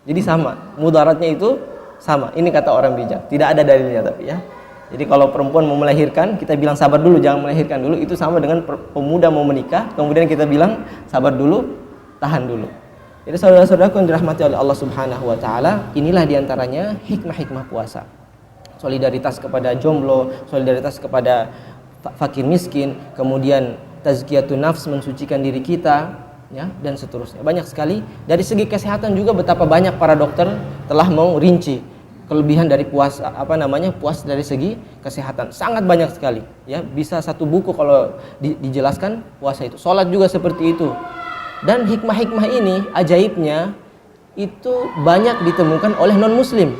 Jadi sama, mudaratnya itu sama. Ini kata orang bijak, tidak ada dalilnya tapi ya. Jadi kalau perempuan mau melahirkan, kita bilang sabar dulu, jangan melahirkan dulu. Itu sama dengan pemuda mau menikah, kemudian kita bilang sabar dulu, tahan dulu. Jadi saudara-saudaraku yang dirahmati oleh Allah Subhanahu wa taala, inilah diantaranya hikmah-hikmah puasa. Solidaritas kepada jomblo, solidaritas kepada fakir miskin, kemudian tazkiyatun nafs, mensucikan diri kita, ya, dan seterusnya. Banyak sekali. Dari segi kesehatan juga betapa banyak para dokter telah merinci kelebihan dari puasa, puasa dari segi kesehatan. Sangat banyak sekali, ya. Bisa satu buku kalau dijelaskan puasa itu. Salat juga seperti itu. Dan hikmah-hikmah ini ajaibnya itu banyak ditemukan oleh non-muslim.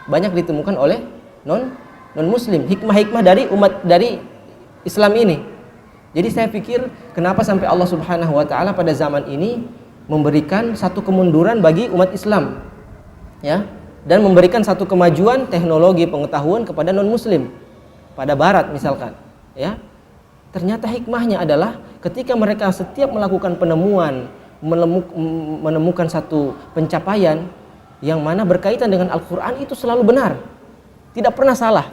Banyak ditemukan oleh non-muslim. Hikmah-hikmah dari umat dari Islam ini. Jadi saya pikir kenapa sampai Allah Subhanahu wa taala pada zaman ini memberikan satu kemunduran bagi umat Islam. Ya, dan memberikan satu kemajuan teknologi pengetahuan kepada non-muslim pada barat misalkan, ya. Ternyata hikmahnya adalah ketika mereka setiap melakukan penemuan, menemukan satu pencapaian yang mana berkaitan dengan Al-Quran, itu selalu benar, tidak pernah salah.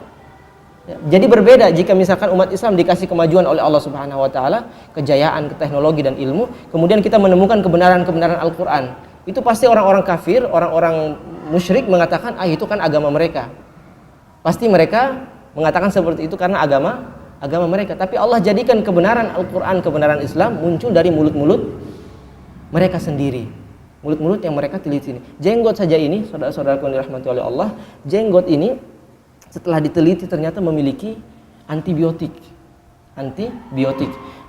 Jadi berbeda jika misalkan umat Islam dikasih kemajuan oleh Allah Subhanahu wa taala, kejayaan, teknologi dan ilmu, kemudian kita menemukan kebenaran-kebenaran Al-Qur'an. Itu pasti orang-orang kafir, orang-orang musyrik mengatakan, itu kan agama mereka. Pasti mereka mengatakan seperti itu karena agama mereka. Tapi Allah jadikan kebenaran Al-Qur'an, kebenaran Islam muncul dari mulut-mulut mereka sendiri. Mulut-mulut yang mereka teliti ini. Jenggot saja ini, saudara-saudaraku yang dirahmati oleh Allah, jenggot ini setelah diteliti ternyata memiliki antibiotik.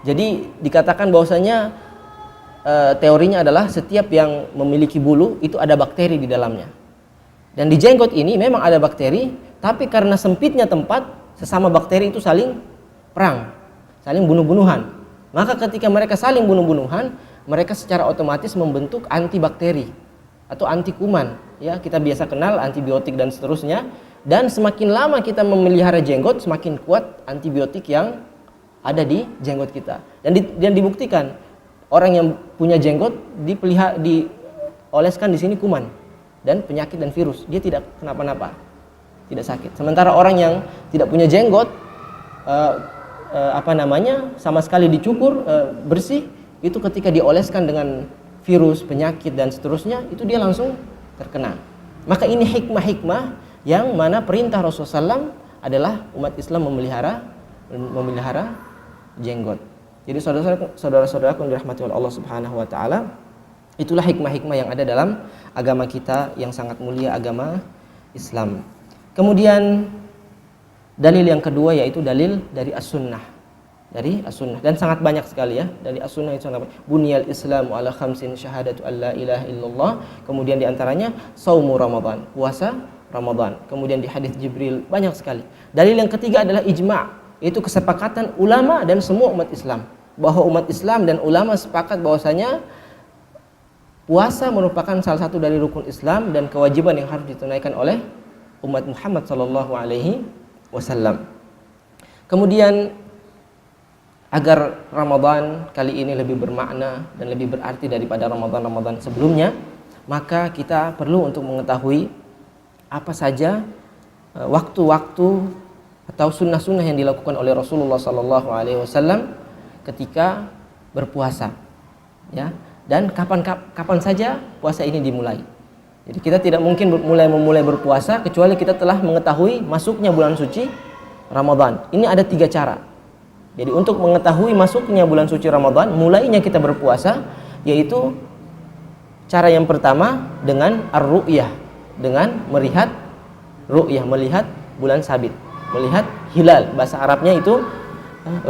Jadi dikatakan bahwasanya teorinya adalah setiap yang memiliki bulu itu ada bakteri di dalamnya. Dan di jenggot ini memang ada bakteri, tapi karena sempitnya tempat, sesama bakteri itu saling perang, saling bunuh-bunuhan. Maka ketika mereka saling bunuh-bunuhan, mereka secara otomatis membentuk antibakteri atau anti kuman. Ya, kita biasa kenal antibiotik dan seterusnya. Dan semakin lama kita memelihara jenggot, semakin kuat antibiotik yang ada di jenggot kita. Dan dibuktikan orang yang punya jenggot dioleskan di sini kuman dan penyakit dan virus, dia tidak kenapa-napa, tidak sakit. Sementara orang yang tidak punya jenggot, sama sekali dicukur bersih, itu ketika dioleskan dengan virus, penyakit dan seterusnya, itu dia langsung terkena. Maka ini hikmah-hikmah yang mana perintah Rasulullah SAW adalah umat Islam memelihara jenggot. Jadi saudara-saudaraku yang dirahmati oleh Allah Subhanahu wa taala, itulah hikmah-hikmah yang ada dalam agama kita yang sangat mulia, agama Islam. Kemudian dalil yang kedua yaitu dalil dari as-sunnah. Dan sangat banyak sekali ya. Dari as-sunnah itu sangat banyak. Bunyal Islamu ala khamsin syahadatu alla ilaha illallah. Kemudian diantaranya saumu Ramadan, puasa Ramadan. Kemudian di hadis Jibril banyak sekali. Dalil yang ketiga adalah ijma', yaitu kesepakatan ulama dan semua umat Islam, bahwa umat Islam dan ulama sepakat bahwasanya puasa merupakan salah satu dari rukun Islam dan kewajiban yang harus ditunaikan oleh umat Muhammad sallallahu alaihi wasallam. Kemudian agar Ramadan kali ini lebih bermakna dan lebih berarti daripada Ramadan sebelumnya, maka kita perlu untuk mengetahui apa saja waktu-waktu atau sunnah-sunnah yang dilakukan oleh Rasulullah SAW ketika berpuasa, ya. Dan kapan saja puasa ini dimulai. Jadi kita tidak mungkin memulai berpuasa kecuali kita telah mengetahui masuknya bulan suci Ramadan. Ini ada 3 cara. Jadi untuk mengetahui masuknya bulan suci Ramadan, mulainya kita berpuasa, yaitu cara yang pertama dengan ar-ru'yah, dengan melihat bulan sabit, melihat hilal. Bahasa Arabnya itu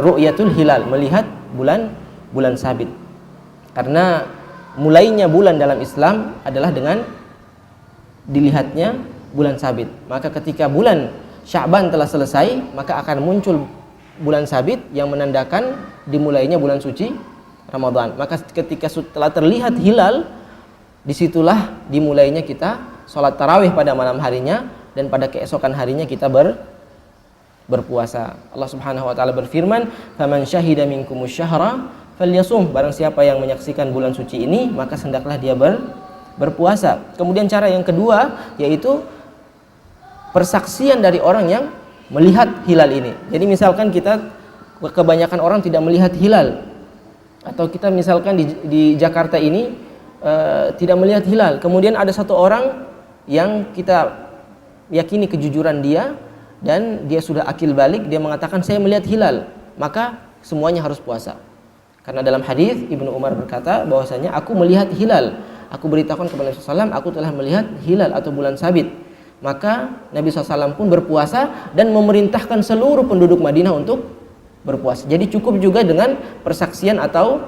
ru'yatul hilal, melihat bulan sabit. Karena mulainya bulan dalam Islam adalah dengan dilihatnya bulan sabit. Maka ketika bulan Sya'ban telah selesai, maka akan muncul bulan sabit yang menandakan dimulainya bulan suci Ramadan. Maka ketika setelah terlihat hilal, disitulah dimulainya kita sholat tarawih pada malam harinya, dan pada keesokan harinya kita berpuasa. Allah Subhanahu wa taala berfirman, "Faman syahida minkumus syahra falyasum." Barang siapa yang menyaksikan bulan suci ini, maka hendaklah dia berpuasa. Kemudian cara yang kedua yaitu persaksian dari orang yang melihat hilal ini. Jadi misalkan kebanyakan orang tidak melihat hilal, atau kita misalkan di Jakarta ini tidak melihat hilal. Kemudian ada satu orang yang kita yakini kejujuran dia dan dia sudah akil balik, dia mengatakan saya melihat hilal, maka semuanya harus puasa. Karena dalam hadis Ibnu Umar berkata bahwasanya aku melihat hilal, aku beritahukan kepada Nabi SAW, aku telah melihat hilal atau bulan sabit. Maka Nabi SAW pun berpuasa dan memerintahkan seluruh penduduk Madinah untuk berpuasa. Jadi cukup juga dengan persaksian atau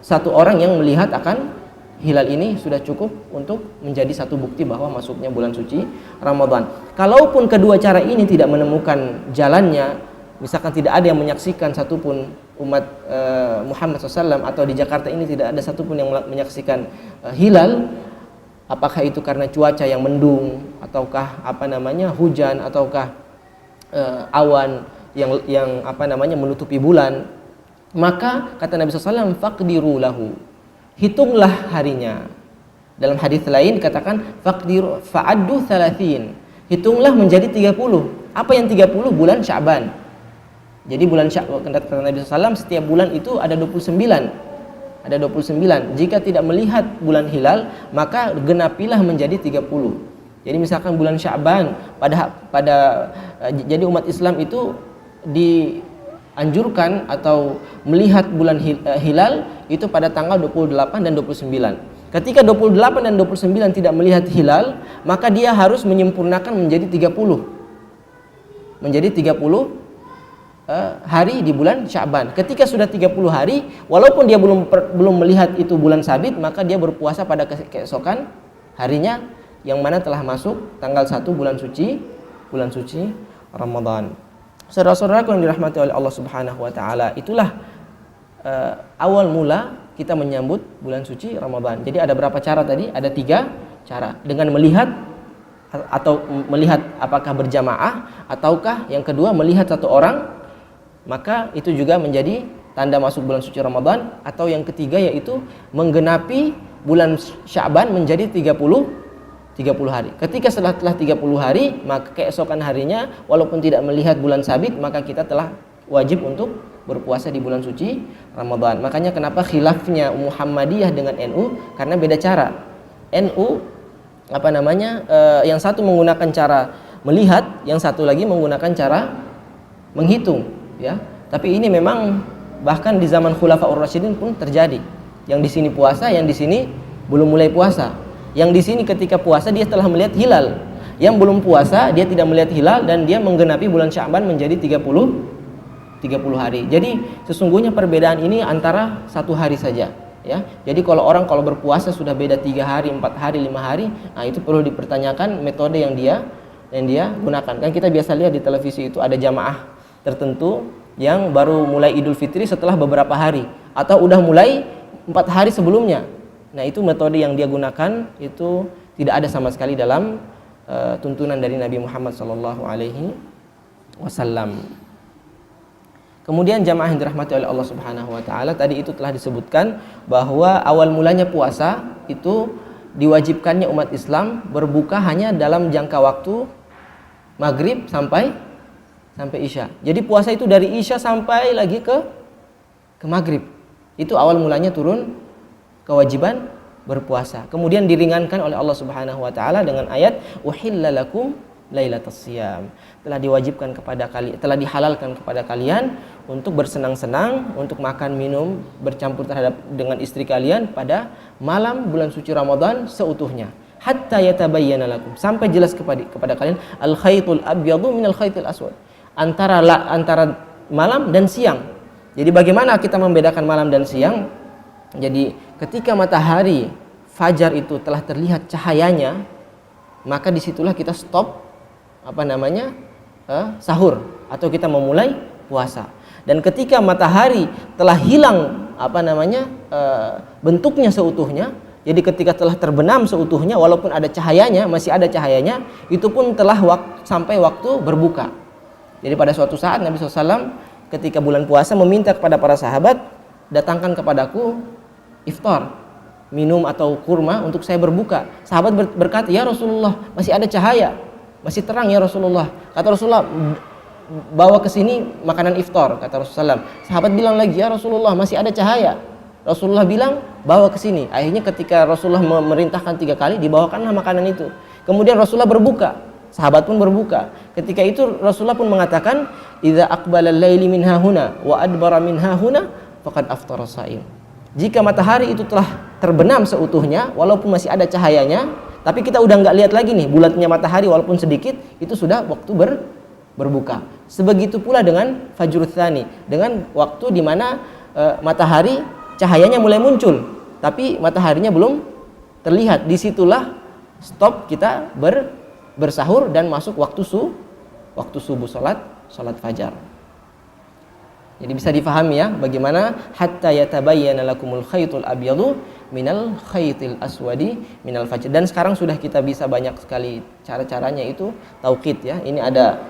satu orang yang melihat akan hilal ini sudah cukup untuk menjadi satu bukti bahwa masuknya bulan suci Ramadan. Kalaupun kedua cara ini tidak menemukan jalannya, misalkan tidak ada yang menyaksikan satupun umat Muhammad SAW, atau di Jakarta ini tidak ada satupun yang menyaksikan hilal, apakah itu karena cuaca yang mendung, ataukah hujan, ataukah awan yang menutupi bulan, maka kata Nabi SAW, faqdiru lahu, hitunglah harinya. Dalam hadis lain katakan faqdiru fa'addu 30, hitunglah menjadi 30. Apa yang 30? Bulan Sya'ban. Jadi bulan Sya'ban, kata Nabi SAW, setiap bulan itu ada 29. Ada 29. Jika tidak melihat bulan hilal, maka genapilah menjadi 30. Jadi misalkan bulan Sya'ban jadi umat Islam itu dianjurkan atau melihat bulan hilal itu pada tanggal 28 dan 29. Ketika 28 dan 29 tidak melihat hilal, maka dia harus menyempurnakan menjadi 30. Menjadi 30 hari di bulan Sya'ban. Ketika sudah 30 hari, walaupun dia belum melihat itu bulan sabit, maka dia berpuasa pada keesokan harinya, yang mana telah masuk tanggal 1 bulan suci Ramadan. Saudara-saudaraku yang dirahmati oleh Allah Subhanahu wa taala, itulah awal mula kita menyambut bulan suci Ramadan. Jadi ada berapa cara tadi? Ada 3 cara. Dengan melihat atau melihat apakah berjamaah, ataukah yang kedua melihat satu orang, maka itu juga menjadi tanda masuk bulan suci Ramadan. Atau yang ketiga yaitu menggenapi bulan Sya'ban menjadi 30 hari. Ketika setelah 30 hari, maka keesokan harinya walaupun tidak melihat bulan sabit, maka kita telah wajib untuk berpuasa di bulan suci Ramadan. Makanya kenapa khilafnya Muhammadiyah dengan NU, karena beda cara. NU yang satu menggunakan cara melihat, yang satu lagi menggunakan cara menghitung, ya. Tapi ini memang bahkan di zaman Khulafaur Rasyidin pun terjadi. Yang di sini puasa, yang di sini belum mulai puasa. Yang di sini ketika puasa dia telah melihat hilal. Yang belum puasa dia tidak melihat hilal dan dia menggenapi bulan Sya'ban menjadi 30 hari. Jadi sesungguhnya perbedaan ini antara 1 hari saja, ya. Jadi kalau berpuasa sudah beda 3 hari, 4 hari, 5 hari, nah itu perlu dipertanyakan metode yang dia gunakan. Kan kita biasa lihat di televisi itu ada jamaah tertentu yang baru mulai Idul Fitri setelah beberapa hari, atau udah mulai 4 hari sebelumnya. Nah, itu metode yang dia gunakan itu tidak ada sama sekali dalam tuntunan dari Nabi Muhammad SAW. Kemudian jamaah yang dirahmati oleh Allah Subhanahu wa taala, tadi itu telah disebutkan bahwa awal mulanya puasa itu diwajibkannya umat Islam berbuka hanya dalam jangka waktu maghrib sampai isya. Jadi puasa itu dari isya sampai lagi ke maghrib. Itu awal mulanya turun kewajiban berpuasa. Kemudian diringankan oleh Allah Subhanahu wa taala dengan ayat uhilla lakum lailatas siyam. Telah dihalalkan kepada kalian untuk bersenang-senang, untuk makan minum bercampur dengan istri kalian pada malam bulan suci Ramadan seutuhnya. Hatta yatabayyana lakum, sampai jelas kepada kalian al khaitul abyadu minal khaitil aswad. Antara malam dan siang. Jadi bagaimana kita membedakan malam dan siang? Jadi ketika matahari fajar itu telah terlihat cahayanya, maka disitulah kita stop sahur atau kita memulai puasa. Dan ketika matahari telah hilang bentuknya seutuhnya, jadi ketika telah terbenam seutuhnya walaupun ada cahayanya, masih ada cahayanya, itu pun telah sampai waktu berbuka. Jadi pada suatu saat Nabi SAW ketika bulan puasa meminta kepada para sahabat, datangkan kepadaku iftar, minum atau kurma untuk saya berbuka. Sahabat berkata, ya Rasulullah, masih ada cahaya, masih terang ya Rasulullah. Kata Rasulullah, bawa ke sini makanan iftar, kata Rasulullah. Sahabat bilang lagi, ya Rasulullah, masih ada cahaya. Rasulullah bilang, bawa ke sini. Akhirnya ketika Rasulullah memerintahkan 3 kali, dibawakanlah makanan itu. Kemudian Rasulullah berbuka, sahabat pun berbuka. Ketika itu Rasulullah pun mengatakan, idza aqbala al-laili min hahuna wa adbara min hahuna faqad aftara shaim. Jika matahari itu telah terbenam seutuhnya, walaupun masih ada cahayanya, tapi kita udah nggak lihat lagi nih bulatnya matahari walaupun sedikit, itu sudah waktu berbuka. Sebegitu pula dengan fajrul tsani, dengan waktu di mana matahari cahayanya mulai muncul, tapi mataharinya belum terlihat. Disitulah stop kita bersahur dan masuk waktu subuh, salat fajar. Jadi bisa difahami ya bagaimana hatta yatabayyana lakumul khaitul abyadu minal khaitil aswadi minal fajr. Dan sekarang sudah kita bisa banyak sekali cara-caranya itu tauqid ya. Ini ada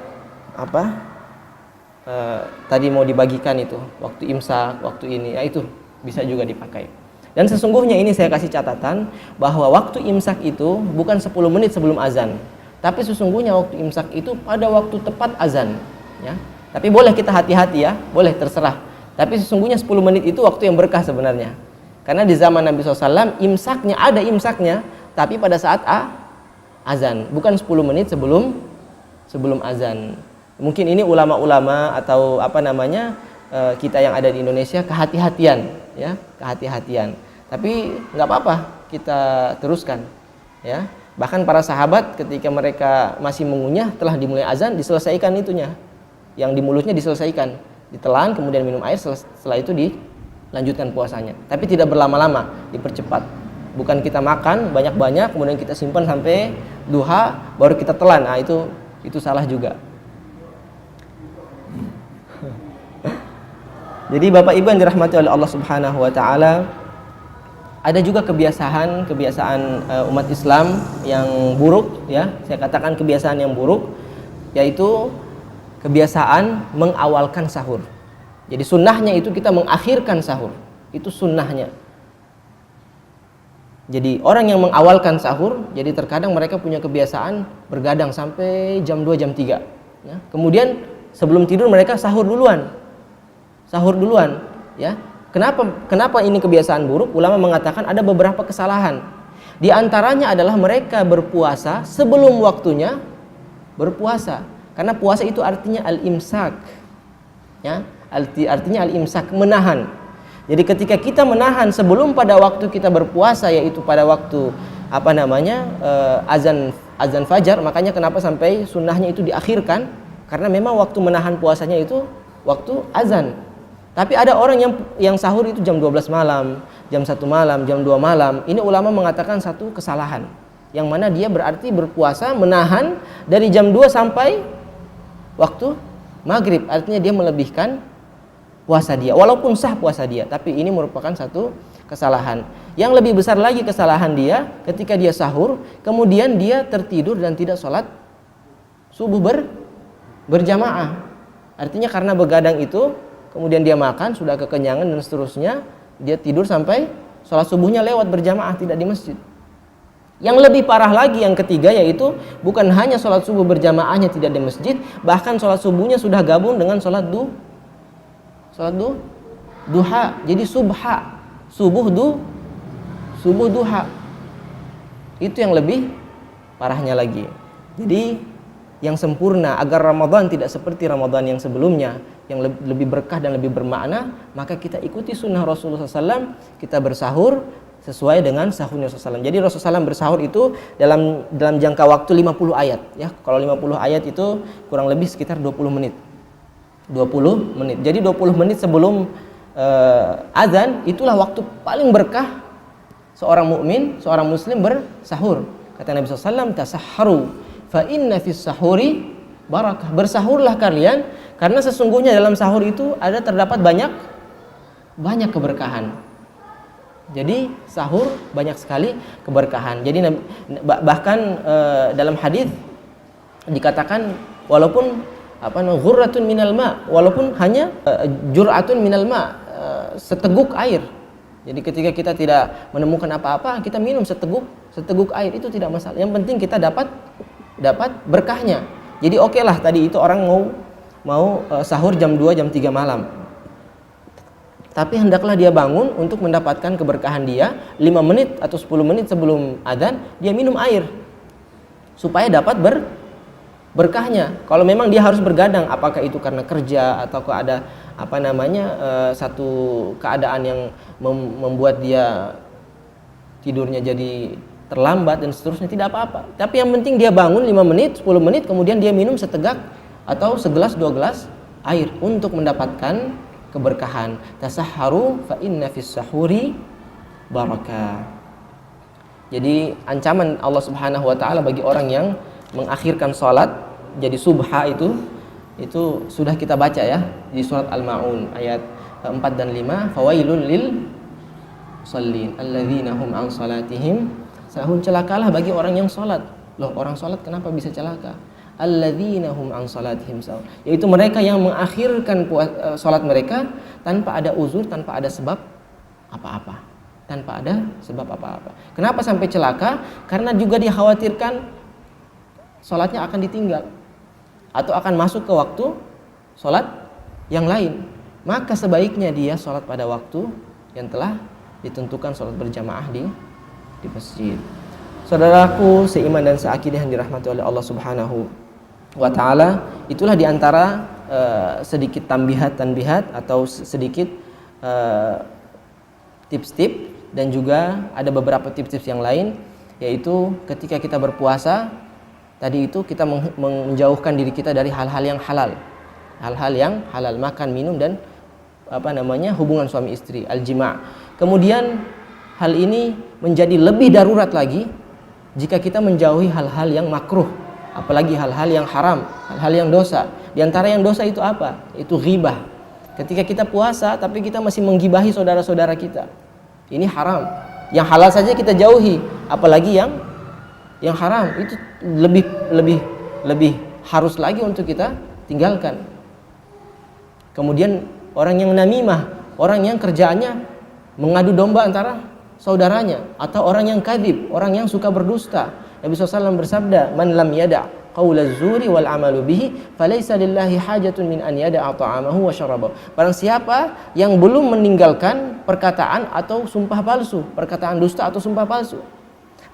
tadi mau dibagikan itu, waktu imsak, waktu ini, ya itu bisa juga dipakai. Dan sesungguhnya ini saya kasih catatan bahwa waktu imsak itu bukan 10 menit sebelum azan, tapi sesungguhnya waktu imsak itu pada waktu tepat azan, ya. Tapi boleh kita hati-hati ya, boleh terserah. Tapi sesungguhnya 10 menit itu waktu yang berkah sebenarnya. Karena di zaman Nabi SAW imsaknya ada imsaknya, tapi pada saat azan, bukan 10 menit sebelum azan. Mungkin ini ulama-ulama atau kita yang ada di Indonesia kehati-hatian, ya, kehati-hatian. Tapi nggak apa-apa, kita teruskan, ya. Bahkan para sahabat ketika mereka masih mengunyah telah dimulai azan diselesaikan itunya, yang di mulutnya diselesaikan, ditelan kemudian minum air, setelah itu dilanjutkan puasanya. Tapi tidak berlama-lama, dipercepat. Bukan kita makan banyak-banyak kemudian kita simpan sampai duha baru kita telan. Nah, itu salah juga. Jadi Bapak Ibu yang dirahmati oleh Allah Subhanahu wa taala, ada juga kebiasaan umat Islam yang buruk, ya. Saya katakan kebiasaan yang buruk, yaitu kebiasaan mengawalkan sahur. Jadi sunnahnya itu kita mengakhirkan sahur. Itu sunnahnya. Jadi orang yang mengawalkan sahur, jadi terkadang mereka punya kebiasaan bergadang sampai jam 2, jam 3, ya. Kemudian sebelum tidur mereka sahur duluan, ya. Kenapa ini kebiasaan buruk? Ulama mengatakan ada beberapa kesalahan. Di antaranya adalah mereka berpuasa sebelum waktunya berpuasa. Karena puasa itu artinya al-imsak, ya. Artinya al-imsak, menahan. Jadi ketika kita menahan sebelum pada waktu kita berpuasa, yaitu pada waktu azan fajar, makanya kenapa sampai sunnahnya itu diakhirkan, karena memang waktu menahan puasanya itu waktu azan. Tapi ada orang yang sahur itu jam 12 malam, jam 1 malam, jam 2 malam. Ini ulama mengatakan satu kesalahan, yang mana dia berarti berpuasa menahan dari jam 2 sampai waktu maghrib. Artinya dia melebihkan puasa dia, walaupun sah puasa dia, tapi ini merupakan satu kesalahan. Yang lebih besar lagi kesalahan dia ketika dia sahur kemudian dia tertidur dan tidak sholat subuh berjamaah. Artinya karena begadang itu kemudian dia makan, sudah kekenyangan dan seterusnya, dia tidur sampai sholat subuhnya lewat berjamaah, tidak di masjid. Yang lebih parah lagi yang ketiga, yaitu bukan hanya sholat subuh berjamaahnya tidak di masjid, bahkan sholat subuhnya sudah gabung dengan sholat duha. Jadi subuh duha. Itu yang lebih parahnya lagi. Jadi yang sempurna agar Ramadan tidak seperti Ramadan yang sebelumnya, yang lebih berkah dan lebih bermakna, maka kita ikuti sunnah Rasulullah SAW, kita bersahur sesuai dengan sahurnya Rasulullah SAW. Jadi Rasulullah SAW bersahur itu dalam jangka waktu 50 ayat, ya. Kalau 50 ayat itu kurang lebih sekitar 20 menit. 20 menit. Jadi 20 menit sebelum azan itulah waktu paling berkah seorang mukmin, seorang muslim bersahur. Kata Nabi SAW, tasahharu fa inna fis sahuri barakah. Bersahurlah kalian karena sesungguhnya dalam sahur itu terdapat banyak keberkahan. Jadi sahur banyak sekali keberkahan. Jadi bahkan dalam hadis dikatakan walaupun ghurratun minal ma, walaupun hanya jur'atun minal ma, seteguk air. Jadi ketika kita tidak menemukan apa-apa, kita minum seteguk air, itu tidak masalah. Yang penting kita dapat berkahnya. Jadi oke lah tadi itu orang mau sahur jam 2, jam 3 malam. Tapi hendaklah dia bangun untuk mendapatkan keberkahan dia 5 menit atau 10 menit sebelum adzan, dia minum air supaya dapat berkahnya. Kalau memang dia harus bergadang, apakah itu karena kerja atau ada satu keadaan yang membuat dia tidurnya jadi terlambat dan seterusnya, tidak apa-apa. Tapi yang penting dia bangun 5 menit, 10 menit, kemudian dia minum setegak atau segelas 2 gelas air untuk mendapatkan keberkahan. Tasahharu fa inna fis sahuri barakah. Jadi ancaman Allah Subhanahu wa taala bagi orang yang mengakhirkan salat, jadi subha itu sudah kita baca ya di surat Al-Maun ayat 4 dan 5, fawailul lil shallin alladzina hum an salatihim sahun. Celakalah bagi orang yang salat. Loh, orang salat kenapa bisa celaka? alladzina hum an salatihim sahun, yaitu mereka yang mengakhirkan salat mereka tanpa ada uzur, tanpa ada sebab apa-apa. Tanpa ada sebab apa-apa. Kenapa sampai celaka? Karena juga dikhawatirkan salatnya akan ditinggal atau akan masuk ke waktu salat yang lain. Maka sebaiknya dia salat pada waktu yang telah ditentukan, salat berjamaah di masjid. Saudaraku seiman dan seakidah yang dirahmati oleh Allah Subhanahu wa taala, itulah diantara sedikit tambihat atau sedikit tips-tips, dan juga ada beberapa tips-tips yang lain, yaitu ketika kita berpuasa tadi itu kita menjauhkan diri kita dari hal-hal yang halal. Hal-hal yang halal, makan, minum, dan hubungan suami istri, al-jima'. Kemudian hal ini menjadi lebih darurat lagi jika kita menjauhi hal-hal yang makruh, apalagi hal-hal yang haram, hal-hal yang dosa. Di antara yang dosa itu apa? Itu ghibah. Ketika kita puasa tapi kita masih menggibahi saudara-saudara kita, ini haram. Yang halal saja kita jauhi, apalagi yang haram, itu lebih harus lagi untuk kita tinggalkan. Kemudian orang yang namimah, orang yang kerjaannya mengadu domba antara saudaranya, atau orang yang kadzib, orang yang suka berdusta. Nabi SAW bersabda, "Man lam yada' qaulaz zuri wal amalu bihi, falaysa lillahi hajatun min an yada'a ta'amahu wa syarabahu." Barang siapa yang belum meninggalkan perkataan atau sumpah palsu, perkataan dusta atau sumpah palsu,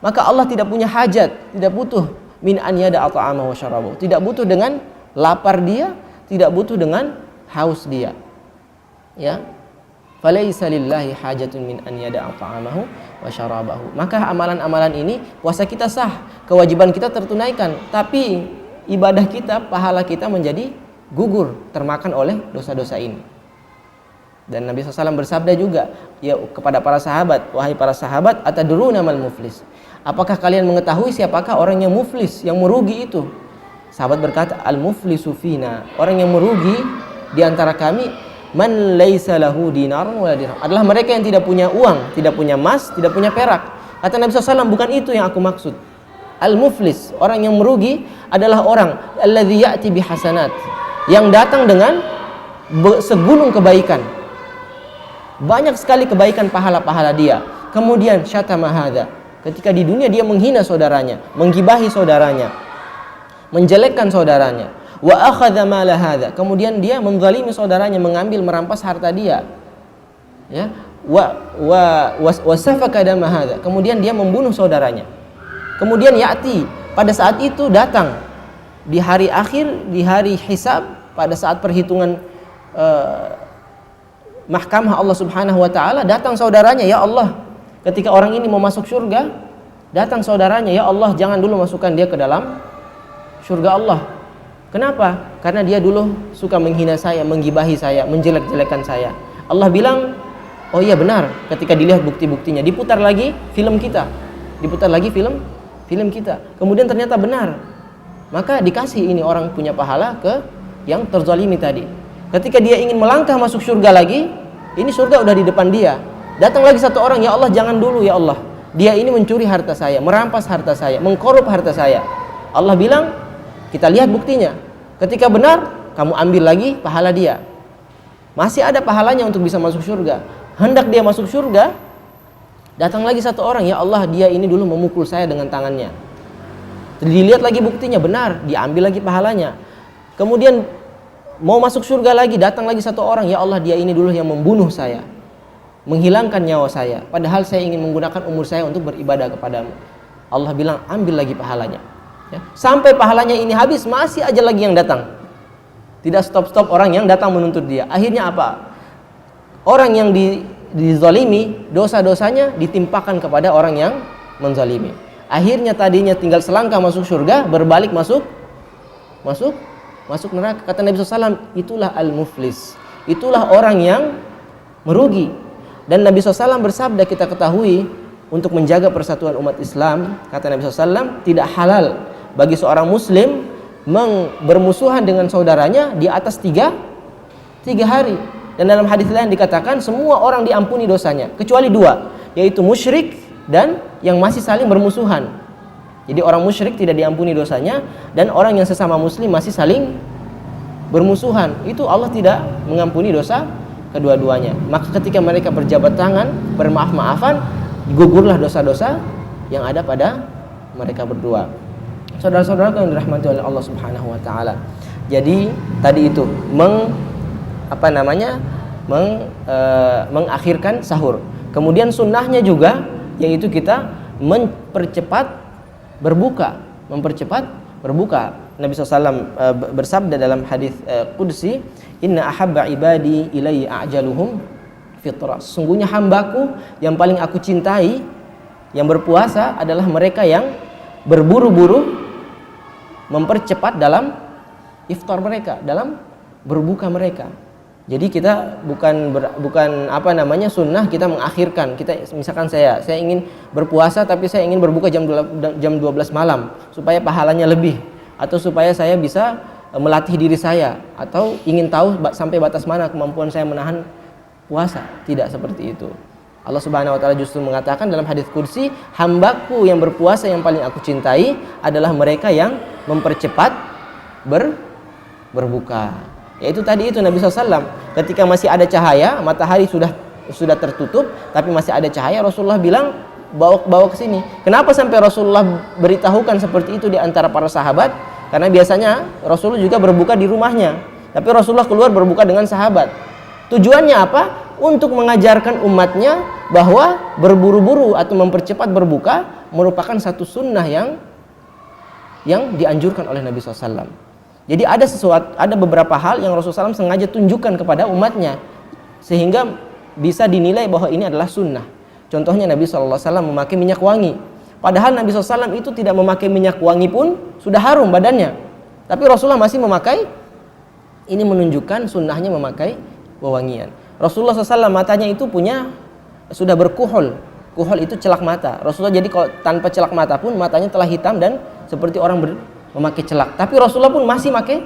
maka Allah tidak punya hajat, tidak butuh min an yada'a ta'amahu wa syarabahu, tidak butuh dengan lapar dia, tidak butuh dengan haus dia. Ya. Falaisa lillahi hajatun min an yada'a ta'amahu wa syarabahu. Maka amalan-amalan ini, puasa kita sah, kewajiban kita tertunaikan, tapi ibadah kita, pahala kita menjadi gugur, termakan oleh dosa-dosa ini. Dan Nabi SAW bersabda juga ya kepada para sahabat, "Wahai para sahabat, atadruna mal muflis?" Apakah kalian mengetahui siapakah orang yang muflis, yang merugi itu? Sahabat berkata, "Al-muflisu fina." Orang yang merugi di antara kami, man laisa lahu dinarun wala dirham, adalah mereka yang tidak punya uang, tidak punya emas, tidak punya perak. Kata Nabi SAW, bukan itu yang aku maksud. Al-muflis, orang yang merugi, adalah orang alladzi ya'ti bihasanat, yang datang dengan segulung kebaikan. Banyak sekali kebaikan, pahala-pahala dia. Kemudian syatama hadza, ketika di dunia dia menghina saudaranya, menggibahi saudaranya, menjelekkan saudaranya. Wa akhadha mala hadza, kemudian dia menzalimi saudaranya, mengambil, merampas harta dia. Ya, wa safaka dama hadza, kemudian dia membunuh saudaranya. Kemudian ya'ti, pada saat itu datang di hari akhir, di hari hisab, pada saat perhitungan mahkamah Allah Subhanahu wa taala, datang saudaranya, "Ya Allah, ketika orang ini mau masuk surga, datang saudaranya, ya Allah, jangan dulu masukkan dia ke dalam surga Allah." Kenapa? Karena dia dulu suka menghina saya, menggibahi saya, menjelek-jelekan saya. Allah bilang, "Oh iya benar." Ketika dilihat bukti-buktinya, diputar lagi film kita, diputar lagi film kita. Kemudian ternyata benar. Maka dikasih ini orang punya pahala ke yang terzalimi tadi. Ketika dia ingin melangkah masuk surga lagi, ini surga udah di depan dia. Datang lagi satu orang, "Ya Allah, jangan dulu ya Allah. Dia ini mencuri harta saya, merampas harta saya, mengkorup harta saya." Allah bilang, kita lihat buktinya. Ketika benar, kamu ambil lagi pahala dia. Masih ada pahalanya untuk bisa masuk surga. Hendak dia masuk surga, datang lagi satu orang, "Ya Allah, dia ini dulu memukul saya dengan tangannya." Dilihat lagi buktinya, benar, diambil lagi pahalanya. Kemudian mau masuk surga lagi, datang lagi satu orang, "Ya Allah, dia ini dulu yang membunuh saya, menghilangkan nyawa saya, padahal saya ingin menggunakan umur saya untuk beribadah kepadamu." Allah bilang, ambil lagi pahalanya. Ya, sampai pahalanya ini habis, masih aja lagi yang datang. Tidak stop-stop orang yang datang menuntut dia. Akhirnya apa? Orang yang dizalimi, dosa-dosanya ditimpakan kepada orang yang menzalimi. Akhirnya tadinya tinggal selangkah masuk surga, berbalik masuk neraka. Kata Nabi SAW, itulah al-muflis, itulah orang yang merugi. Dan Nabi SAW bersabda, kita ketahui, untuk menjaga persatuan umat Islam, kata Nabi SAW, tidak halal bagi seorang muslim bermusuhan dengan saudaranya di atas tiga hari. Dan dalam hadis lain dikatakan semua orang diampuni dosanya kecuali dua, yaitu musyrik dan yang masih saling bermusuhan. Jadi orang musyrik tidak diampuni dosanya, dan orang yang sesama muslim masih saling bermusuhan, itu Allah tidak mengampuni dosa kedua-duanya. Maka ketika mereka berjabat tangan, bermaaf-maafan, gugurlah dosa-dosa yang ada pada mereka berdua. Saudara-saudara yang dirahmati oleh Allah Subhanahu wa taala. Jadi tadi itu mengakhirkan sahur. Kemudian sunnahnya juga yaitu kita mempercepat berbuka. Nabi SAW bersabda dalam hadis qudsi, inna ahabba ibadi ilayya a'jaluhum fitrah. Sungguhnya hambaku yang paling aku cintai yang berpuasa adalah mereka yang berburu-buru mempercepat dalam iftar mereka, dalam berbuka mereka. Jadi kita bukan sunnah kita mengakhirkan. Kita misalkan saya ingin berpuasa tapi saya ingin berbuka jam 12 malam supaya pahalanya lebih, atau supaya saya bisa melatih diri saya, atau ingin tahu sampai batas mana kemampuan saya menahan puasa. Tidak seperti itu. Allah Subhanahu wa taala justru mengatakan dalam hadis qudsi, hambaku yang berpuasa yang paling aku cintai adalah mereka yang mempercepat berbuka. Yaitu tadi itu Nabi SAW ketika masih ada cahaya, matahari sudah tertutup tapi masih ada cahaya, Rasulullah bilang bawa ke sini. Kenapa sampai Rasulullah beritahukan seperti itu di antara para sahabat? Karena biasanya Rasulullah juga berbuka di rumahnya, tapi Rasulullah keluar berbuka dengan sahabat. Tujuannya apa? Untuk mengajarkan umatnya bahwa berburu-buru atau mempercepat berbuka merupakan satu sunnah yang dianjurkan oleh Nabi SAW. Jadi ada beberapa hal yang Rasulullah SAW sengaja tunjukkan kepada umatnya sehingga bisa dinilai bahwa ini adalah sunnah. Contohnya Nabi SAW memakai minyak wangi. Padahal Nabi SAW itu tidak memakai minyak wangi pun sudah harum badannya, tapi Rasulullah masih memakai. Ini menunjukkan sunnahnya memakai wewangian. Rasulullah SAW matanya itu sudah berkuhol. Kuhol itu celak mata. Rasulullah jadi kalau tanpa celak mata pun matanya telah hitam dan seperti orang memakai celak, tapi Rasulullah pun masih pakai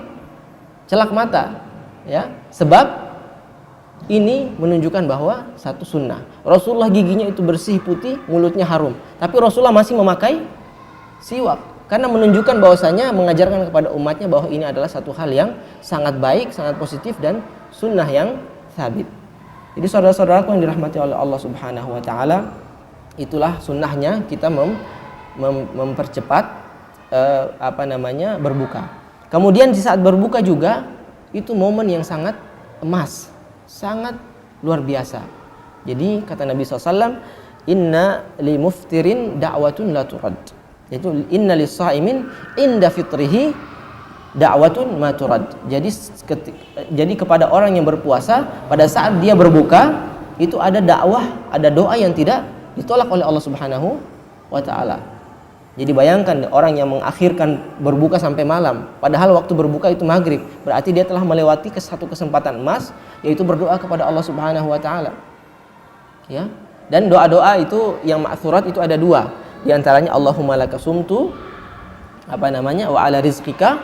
celak mata, ya, sebab ini menunjukkan bahwa satu sunnah. Rasulullah giginya itu bersih putih, mulutnya harum, tapi Rasulullah masih memakai siwak karena menunjukkan bahwasanya mengajarkan kepada umatnya bahwa ini adalah satu hal yang sangat baik, sangat positif dan sunnah yang sabit. Jadi saudara-saudaraku yang dirahmati oleh Allah Subhanahu wa taala, itulah sunnahnya kita mempercepat berbuka. Kemudian di saat berbuka juga itu momen yang sangat emas, sangat luar biasa. Jadi kata Nabi SAW, inna li muftirin da'watun la turad. Yaitu inna lis sa'imin inda fitrihi da'watun ma turad. Jadi kepada orang yang berpuasa pada saat dia berbuka itu ada dakwah, ada doa yang tidak ditolak oleh Allah Subhanahu wa taala. Jadi bayangkan orang yang mengakhirkan berbuka sampai malam, padahal waktu berbuka itu maghrib, berarti dia telah melewati satu kesempatan emas, yaitu berdoa kepada Allah Subhanahu wa taala. Ya. Dan doa-doa itu yang ma'thurat itu ada dua. Di antaranya Allahumma laka sumtu wa ala rizqika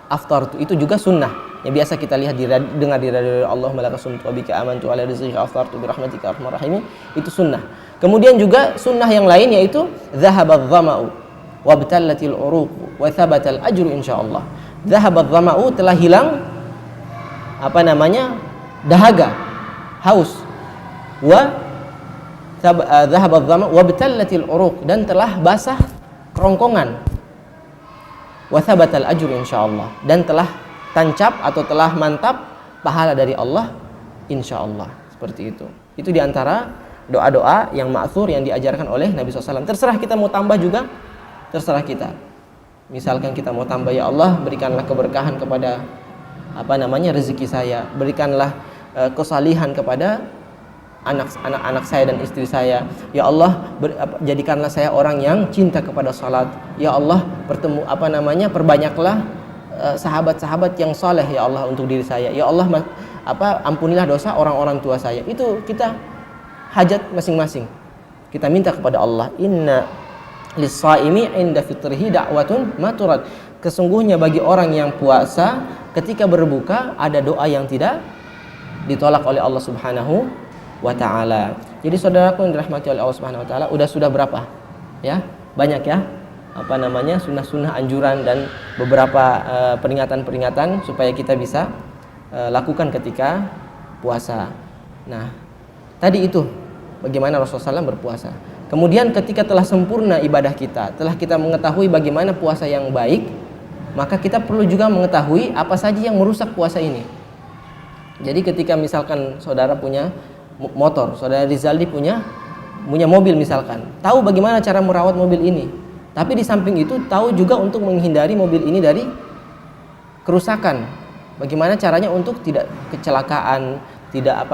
aftartu. Itu juga sunnah. Yang biasa kita lihat dengar di radio, Allahumma laka sumtu wa bika amantu ala rizqika aftartu bi rahmatika arhamar rahimin. Itu sunnah. Kemudian juga sunnah yang lain yaitu dhahabadh dhama'u wabtallatil uruq wa thabatal ajru insyaallah. Dhahabadh dhama'u, telah hilang dahaga, haus. Wa dhahabadh dhama'u wabtallatil uruq, dan telah basah kerongkongan. Wa thabatal ajru insyaallah, dan telah tancap atau telah mantap pahala dari Allah insyaallah. Seperti itu. Itu diantara doa-doa yang ma'thur yang diajarkan oleh Nabi SAW. Terserah kita mau tambah juga, terserah kita. Misalkan kita mau tambah, ya Allah berikanlah keberkahan kepada rezeki saya, berikanlah kesalihan kepada anak saya dan istri saya. Ya Allah jadikanlah saya orang yang cinta kepada salat. Ya Allah perbanyaklah sahabat-sahabat yang saleh ya Allah untuk diri saya. Ya Allah ampunilah dosa orang-orang tua saya. Itu kita hajat masing-masing kita minta kepada Allah. Inna lis-shaimi 'inda fitrihi da'watun ma turad. Kesungguhnya bagi orang yang puasa ketika berbuka ada doa yang tidak ditolak oleh Allah Subhanahu wa taala. Jadi saudaraku yang dirahmati oleh Allah Subhanahu wa taala, sudah berapa? Ya, banyak ya. sunnah-sunnah anjuran dan beberapa peringatan-peringatan supaya kita bisa lakukan ketika puasa. Nah, tadi itu bagaimana Rasulullah SAW berpuasa. Kemudian ketika telah sempurna ibadah kita, telah kita mengetahui bagaimana puasa yang baik, maka kita perlu juga mengetahui apa saja yang merusak puasa ini. Jadi ketika misalkan saudara punya motor, saudara Rizaldi punya mobil misalkan, tahu bagaimana cara merawat mobil ini, tapi di samping itu tahu juga untuk menghindari mobil ini dari kerusakan. Bagaimana caranya untuk tidak kecelakaan, tidak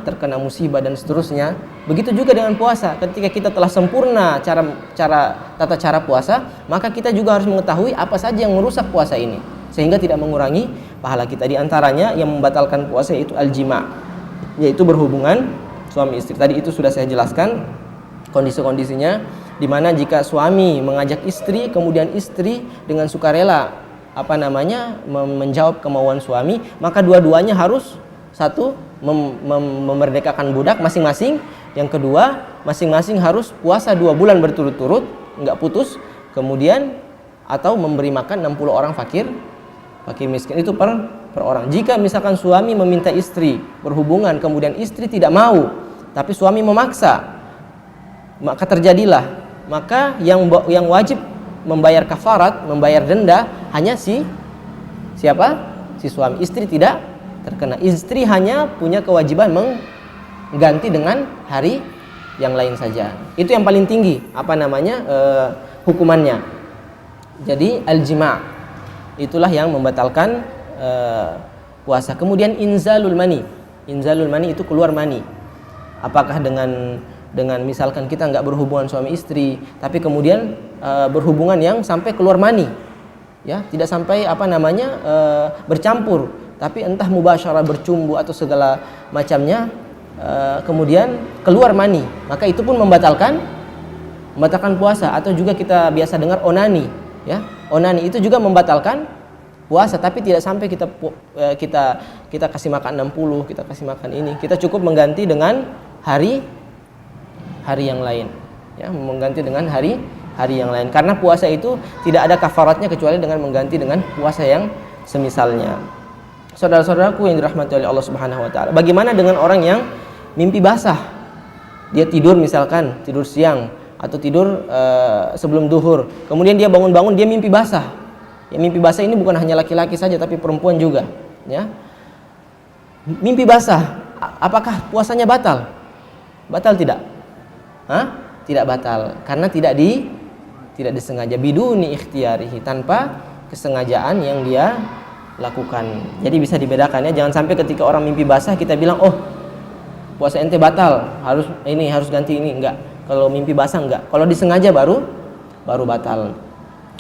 terkena musibah dan seterusnya. Begitu juga dengan puasa. Ketika kita telah sempurna tata cara puasa, maka kita juga harus mengetahui apa saja yang merusak puasa ini sehingga tidak mengurangi pahala kita. Di antaranya yang membatalkan puasa yaitu al-jima', yaitu berhubungan suami istri. Tadi itu sudah saya jelaskan kondisi-kondisinya, di mana jika suami mengajak istri, kemudian istri dengan sukarela menjawab kemauan suami, maka dua-duanya harus satu memerdekakan budak masing-masing, yang kedua masing-masing harus puasa 2 bulan berturut-turut, enggak putus, kemudian atau memberi makan 60 orang fakir miskin, itu per orang. Jika misalkan suami meminta istri berhubungan, kemudian istri tidak mau, tapi suami memaksa, maka terjadilah, maka yang wajib membayar kafarat, membayar denda hanya siapa? Si suami. Istri tidak terkena. Istri hanya punya kewajiban mengganti dengan hari yang lain saja. Itu yang paling tinggi hukumannya. Jadi al-jima' itulah yang membatalkan puasa. Kemudian inzalul mani itu keluar mani. Apakah dengan misalkan kita nggak berhubungan suami istri, tapi kemudian berhubungan yang sampai keluar mani, ya, tidak sampai bercampur, tapi entah mubasyarah, bercumbu atau segala macamnya, kemudian keluar mani, maka itu pun membatalkan puasa. Atau juga kita biasa dengar onani, ya, onani itu juga membatalkan puasa, tapi tidak sampai kita kasih makan 60, kita kasih makan ini, kita cukup mengganti dengan hari yang lain, ya, mengganti dengan hari yang lain, karena puasa itu tidak ada kafaratnya kecuali dengan mengganti dengan puasa yang semisalnya. Saudara-saudaraku yang dirahmati oleh Allah Subhanahu wa taala, bagaimana dengan orang yang mimpi basah? Dia tidur misalkan, tidur siang atau tidur sebelum duhur, kemudian dia bangun-bangun dia mimpi basah. Ya, mimpi basah ini bukan hanya laki-laki saja tapi perempuan juga, ya. Mimpi basah, apakah puasanya batal? Batal tidak? Tidak batal, karena tidak disengaja, biduni ikhtiyarihi, tanpa kesengajaan yang dia lakukan. Jadi bisa dibedakan, ya, jangan sampai ketika orang mimpi basah kita bilang, oh, puasa ente batal, harus ganti ini. Enggak. Kalau mimpi basah enggak. Kalau disengaja baru batal.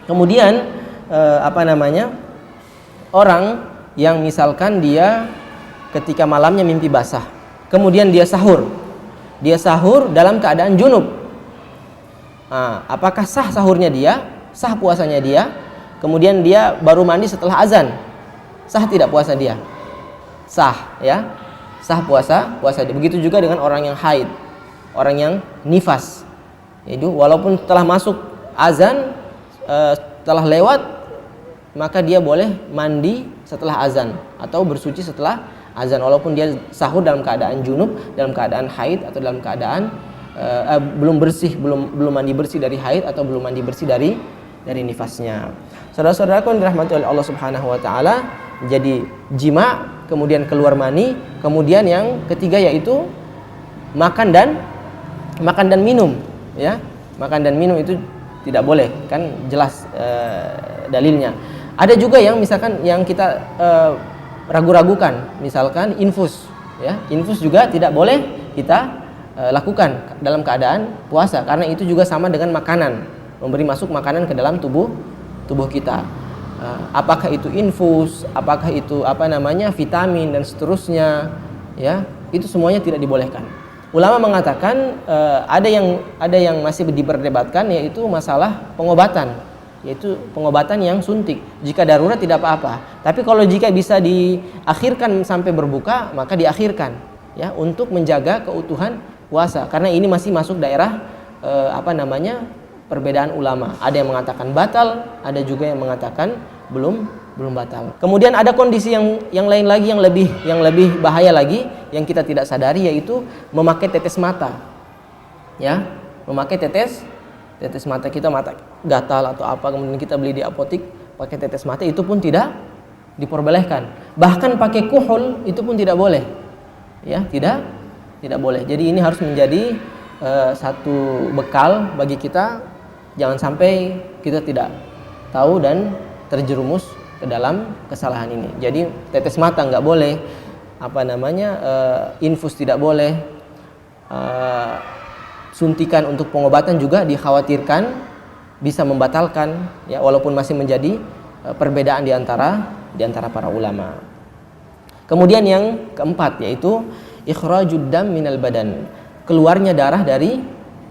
Kemudian orang yang misalkan dia ketika malamnya mimpi basah, kemudian dia sahur dalam keadaan junub. Apakah sah sahurnya dia? Sah puasanya dia? Kemudian dia baru mandi setelah azan, sah tidak puasa dia? Sah, ya, sah puasa dia. Begitu juga dengan orang yang haid, orang yang nifas, itu walaupun telah masuk azan, telah lewat, maka dia boleh mandi setelah azan atau bersuci setelah azan, walaupun dia sahur dalam keadaan junub, dalam keadaan haid, atau dalam keadaan belum mandi bersih dari haid, atau belum mandi bersih dari nifasnya. Saudara-saudaraku yang dirahmati oleh Allah Subhanahu wa taala, jadi jima, kemudian keluar mani, kemudian yang ketiga yaitu makan dan minum, ya. Makan dan minum itu tidak boleh, kan jelas dalilnya. Ada juga yang misalkan yang kita ragu-ragukan, misalkan infus, ya. Infus juga tidak boleh kita lakukan dalam keadaan puasa, karena itu juga sama dengan makanan, memberi masuk makanan ke dalam tubuh kita. Apakah itu infus, apakah itu vitamin dan seterusnya, ya, itu semuanya tidak dibolehkan. Ulama mengatakan ada yang masih diperdebatkan, yaitu masalah pengobatan, yaitu pengobatan yang suntik. Jika darurat tidak apa-apa, tapi kalau jika bisa diakhirkan sampai berbuka, maka diakhirkan, ya, untuk menjaga keutuhan puasa, karena ini masih masuk daerah perbedaan ulama. Ada yang mengatakan batal, ada juga yang mengatakan belum batal. Kemudian ada kondisi yang lain lagi yang lebih bahaya lagi yang kita tidak sadari, yaitu memakai tetes mata. Ya, memakai tetes mata. Kita mata gatal atau apa, kemudian kita beli di apotik pakai tetes mata, itu pun tidak diperbolehkan. Bahkan pakai kuhul itu pun tidak boleh. Ya, tidak boleh. Jadi ini harus menjadi satu bekal bagi kita, jangan sampai kita tidak tahu dan terjerumus ke dalam kesalahan ini. Jadi tetes mata nggak boleh, infus tidak boleh, suntikan untuk pengobatan juga dikhawatirkan bisa membatalkan, ya, walaupun masih menjadi perbedaan di antara para ulama. Kemudian yang keempat yaitu ikhrajud dam minal badan, keluarnya darah dari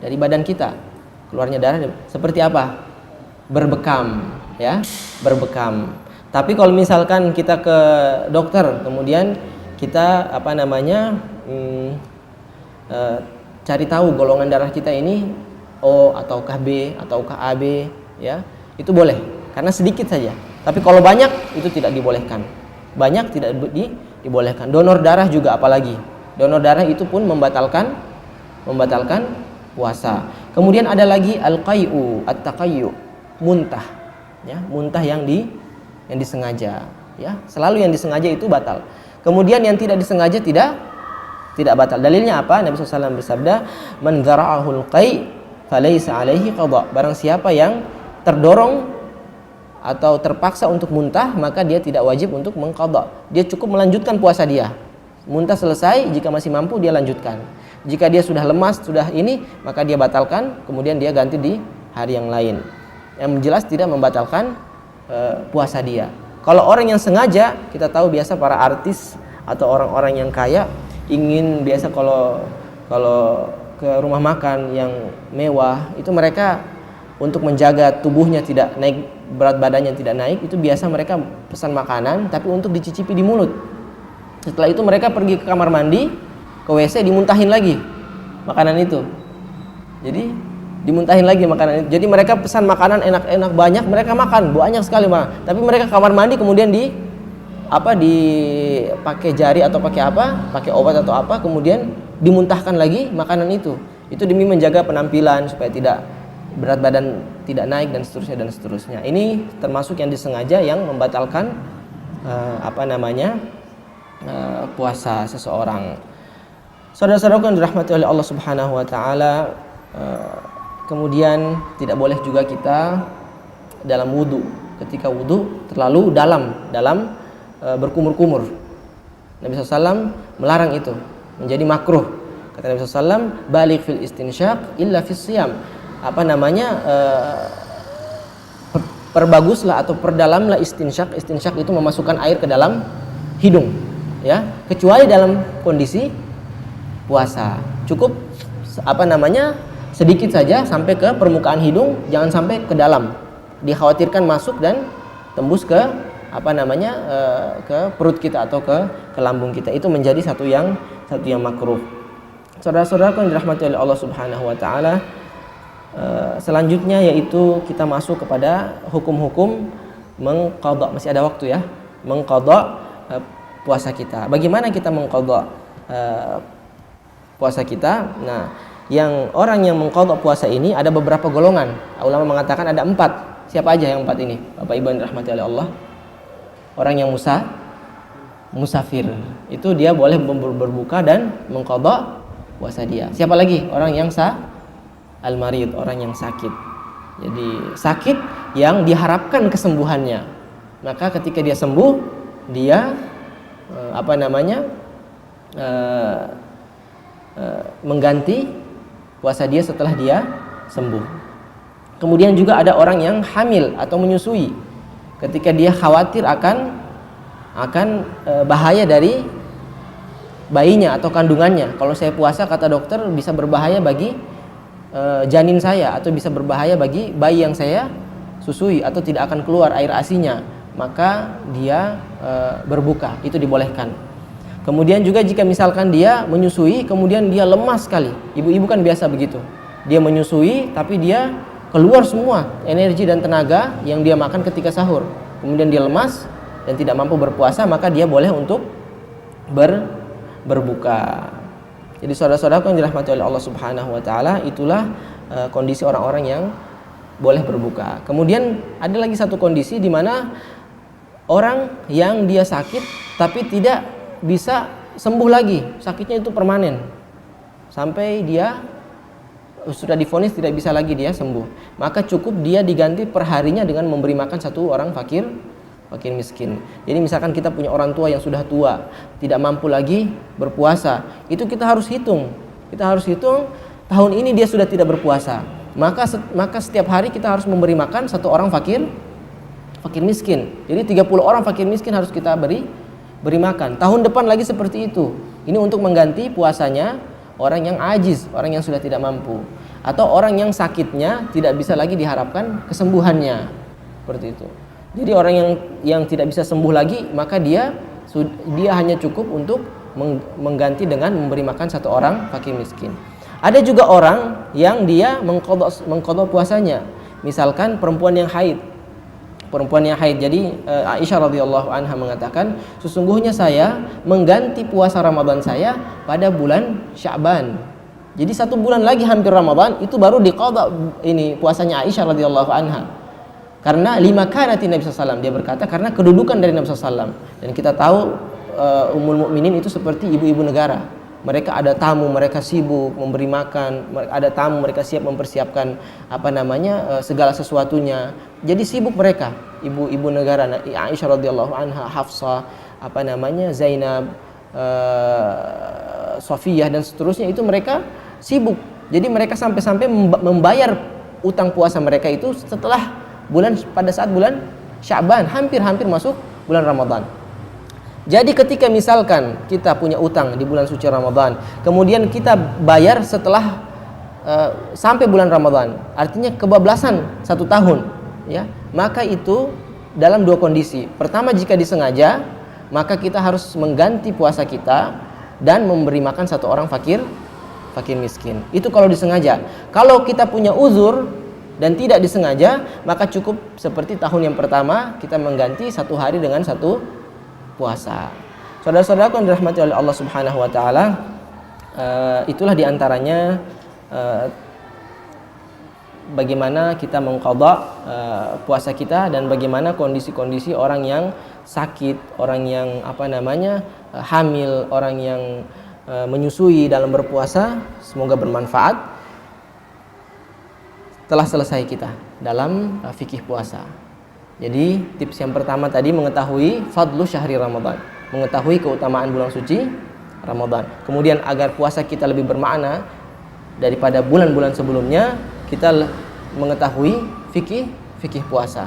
badan kita. Keluarnya darah seperti apa? Berbekam, ya, berbekam. Tapi kalau misalkan kita ke dokter, kemudian kita cari tahu golongan darah kita ini O ataukah B ataukah AB, ya, itu boleh karena sedikit saja. Tapi kalau banyak itu tidak dibolehkan. Banyak tidak dibolehkan. Donor darah juga apalagi. Donor darah itu pun membatalkan puasa. Kemudian ada lagi al-qai'u, at-taqayyu, muntah, ya, muntah yang disengaja, ya. Selalu yang disengaja itu batal. Kemudian yang tidak disengaja tidak batal. Dalilnya apa? Nabi SAW bersabda, "Man dzara'ahul qai' falaysa 'alaihi qada." Barang siapa yang terdorong atau terpaksa untuk muntah, maka dia tidak wajib untuk mengqada. Dia cukup melanjutkan puasa dia. Muntah selesai, jika masih mampu dia lanjutkan. Jika dia sudah lemas, sudah ini, maka dia batalkan, kemudian dia ganti di hari yang lain. Yang jelas tidak membatalkan puasa dia. Kalau orang yang sengaja, kita tahu biasa para artis atau orang-orang yang kaya ingin biasa kalau ke rumah makan yang mewah, itu mereka untuk menjaga tubuhnya tidak naik, berat badannya tidak naik, itu biasa mereka pesan makanan tapi untuk dicicipi di mulut. Setelah itu mereka pergi ke kamar mandi, ke WC, dimuntahin lagi makanan itu. Jadi dimuntahin lagi makanan itu. Jadi mereka pesan makanan enak-enak banyak, mereka makan banyak sekali malah. Tapi mereka kamar mandi kemudian dipakai jari atau pakai obat atau apa, kemudian dimuntahkan lagi makanan itu. Itu demi menjaga penampilan supaya tidak berat badan tidak naik dan seterusnya. Ini termasuk yang disengaja yang membatalkan puasa seseorang. Saudara-saudaraku yang dirahmati oleh Allah Subhanahu wa taala, kemudian tidak boleh juga kita dalam wudu, ketika wudu terlalu dalam berkumur-kumur. Nabi SAW melarang itu, menjadi makruh. Kata Nabi SAW, "Baligh fil istinsyaq illa fis siyam." Perbaguslah atau perdalamlah istinsyaq. Istinsyaq itu memasukkan air ke dalam hidung, ya, kecuali dalam kondisi puasa. Cukup sedikit saja sampai ke permukaan hidung, jangan sampai ke dalam. Dikhawatirkan masuk dan tembus ke ke perut kita atau ke lambung kita. Itu menjadi satu yang makruh. Saudara-saudaraku yang dirahmati oleh Allah Subhanahu wa taala, selanjutnya yaitu kita masuk kepada hukum-hukum mengqadha. Masih ada waktu, ya, mengqadha puasa kita. Bagaimana kita mengqadha puasa kita? Nah, orang yang mengqadha puasa ini ada beberapa golongan. Ulama mengatakan ada 4. Siapa aja yang 4 ini? Bapak Ibu yang dirahmati oleh Allah. Orang yang musafir, itu dia boleh berbuka dan mengqadha puasa dia. Siapa lagi? Orang yang al-marid, orang yang sakit. Jadi sakit yang diharapkan kesembuhannya. Maka ketika dia sembuh, dia mengganti puasa dia setelah dia sembuh. Kemudian juga ada orang yang hamil atau menyusui. Ketika dia khawatir akan bahaya dari bayinya atau kandungannya. Kalau saya puasa, kata dokter, bisa berbahaya bagi janin saya atau bisa berbahaya bagi bayi yang saya susui atau tidak akan keluar air ASI-nya, maka dia berbuka. Itu dibolehkan. Kemudian juga jika misalkan dia menyusui kemudian dia lemas sekali. Ibu-ibu kan biasa begitu. Dia menyusui tapi dia keluar semua energi dan tenaga yang dia makan ketika sahur. Kemudian dia lemas dan tidak mampu berpuasa, maka dia boleh untuk berbuka. Jadi saudara-saudaraku yang dirahmati oleh Allah Subhanahu wa taala, itulah kondisi orang-orang yang boleh berbuka. Kemudian ada lagi satu kondisi di mana orang yang dia sakit tapi tidak bisa sembuh lagi. Sakitnya itu permanen. Sampai dia sudah divonis tidak bisa lagi dia sembuh, maka cukup dia diganti perharinya dengan memberi makan satu orang fakir miskin. Jadi misalkan kita punya orang tua yang sudah tua, tidak mampu lagi berpuasa, itu kita harus hitung tahun ini dia sudah tidak berpuasa, maka setiap hari kita harus memberi makan satu orang fakir miskin. Jadi 30 orang fakir miskin harus kita beri makan. Tahun depan lagi seperti itu. Ini untuk mengganti puasanya orang yang ajiz, orang yang sudah tidak mampu, atau orang yang sakitnya tidak bisa lagi diharapkan kesembuhannya, seperti itu. Jadi orang yang tidak bisa sembuh lagi, maka dia hanya cukup untuk mengganti dengan memberi makan satu orang fakir miskin. Ada juga orang yang dia mengqadha puasanya, misalkan perempuan yang haid. Jadi Aisyah radhiyallahu anha mengatakan, sesungguhnya saya mengganti puasa Ramadan saya pada bulan Sya'ban. Jadi 1 bulan lagi hampir Ramadan, itu baru diqadha ini puasanya Aisyah radhiyallahu anha. Karena lima kanati Nabi SAW, dia berkata karena kedudukan dari Nabi SAW. Dan kita tahu Ummul Mukminin itu seperti ibu-ibu negara. Mereka ada tamu, mereka sibuk memberi makan, ada tamu, mereka siap mempersiapkan segala sesuatunya. Jadi sibuk mereka, ibu-ibu negara, Aisyah radhiyallahu anha, Hafsah, Zainab, Safiyah dan seterusnya, itu mereka sibuk. Jadi mereka sampai-sampai membayar utang puasa mereka itu pada saat bulan Sya'ban, hampir masuk bulan Ramadan. Jadi ketika misalkan kita punya utang di bulan suci Ramadan, kemudian kita bayar setelah sampai bulan Ramadan, artinya kebablasan 1 tahun, ya, maka itu dalam 2 kondisi. Pertama, jika disengaja, maka kita harus mengganti puasa kita dan memberi makan satu orang fakir miskin. Itu kalau disengaja. Kalau kita punya uzur dan tidak disengaja, maka cukup seperti tahun yang pertama, kita mengganti 1 hari dengan 1 puasa. Saudara-saudaraku yang dirahmati oleh Allah Subhanahu wa taala, itulah diantaranya bagaimana kita mengqadha puasa kita, dan bagaimana kondisi-kondisi orang yang sakit, orang yang hamil, orang yang menyusui dalam berpuasa. Semoga bermanfaat. Telah selesai kita dalam fikih puasa. Jadi tips yang pertama tadi mengetahui fadlu syahri Ramadan, mengetahui keutamaan bulan suci Ramadan. Kemudian agar puasa kita lebih bermakna daripada bulan-bulan sebelumnya, kita mengetahui fikih puasa.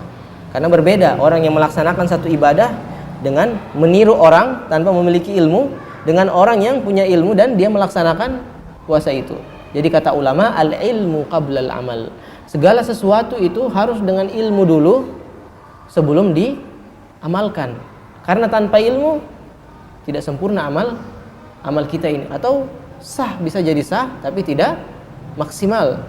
Karena berbeda orang yang melaksanakan satu ibadah dengan meniru orang tanpa memiliki ilmu, dengan orang yang punya ilmu dan dia melaksanakan puasa itu. Jadi kata ulama, al-ilmu qabla al-amal. Segala sesuatu itu harus dengan ilmu dulu sebelum diamalkan. Karena tanpa ilmu tidak sempurna amal kita ini, atau bisa jadi sah tapi tidak maksimal.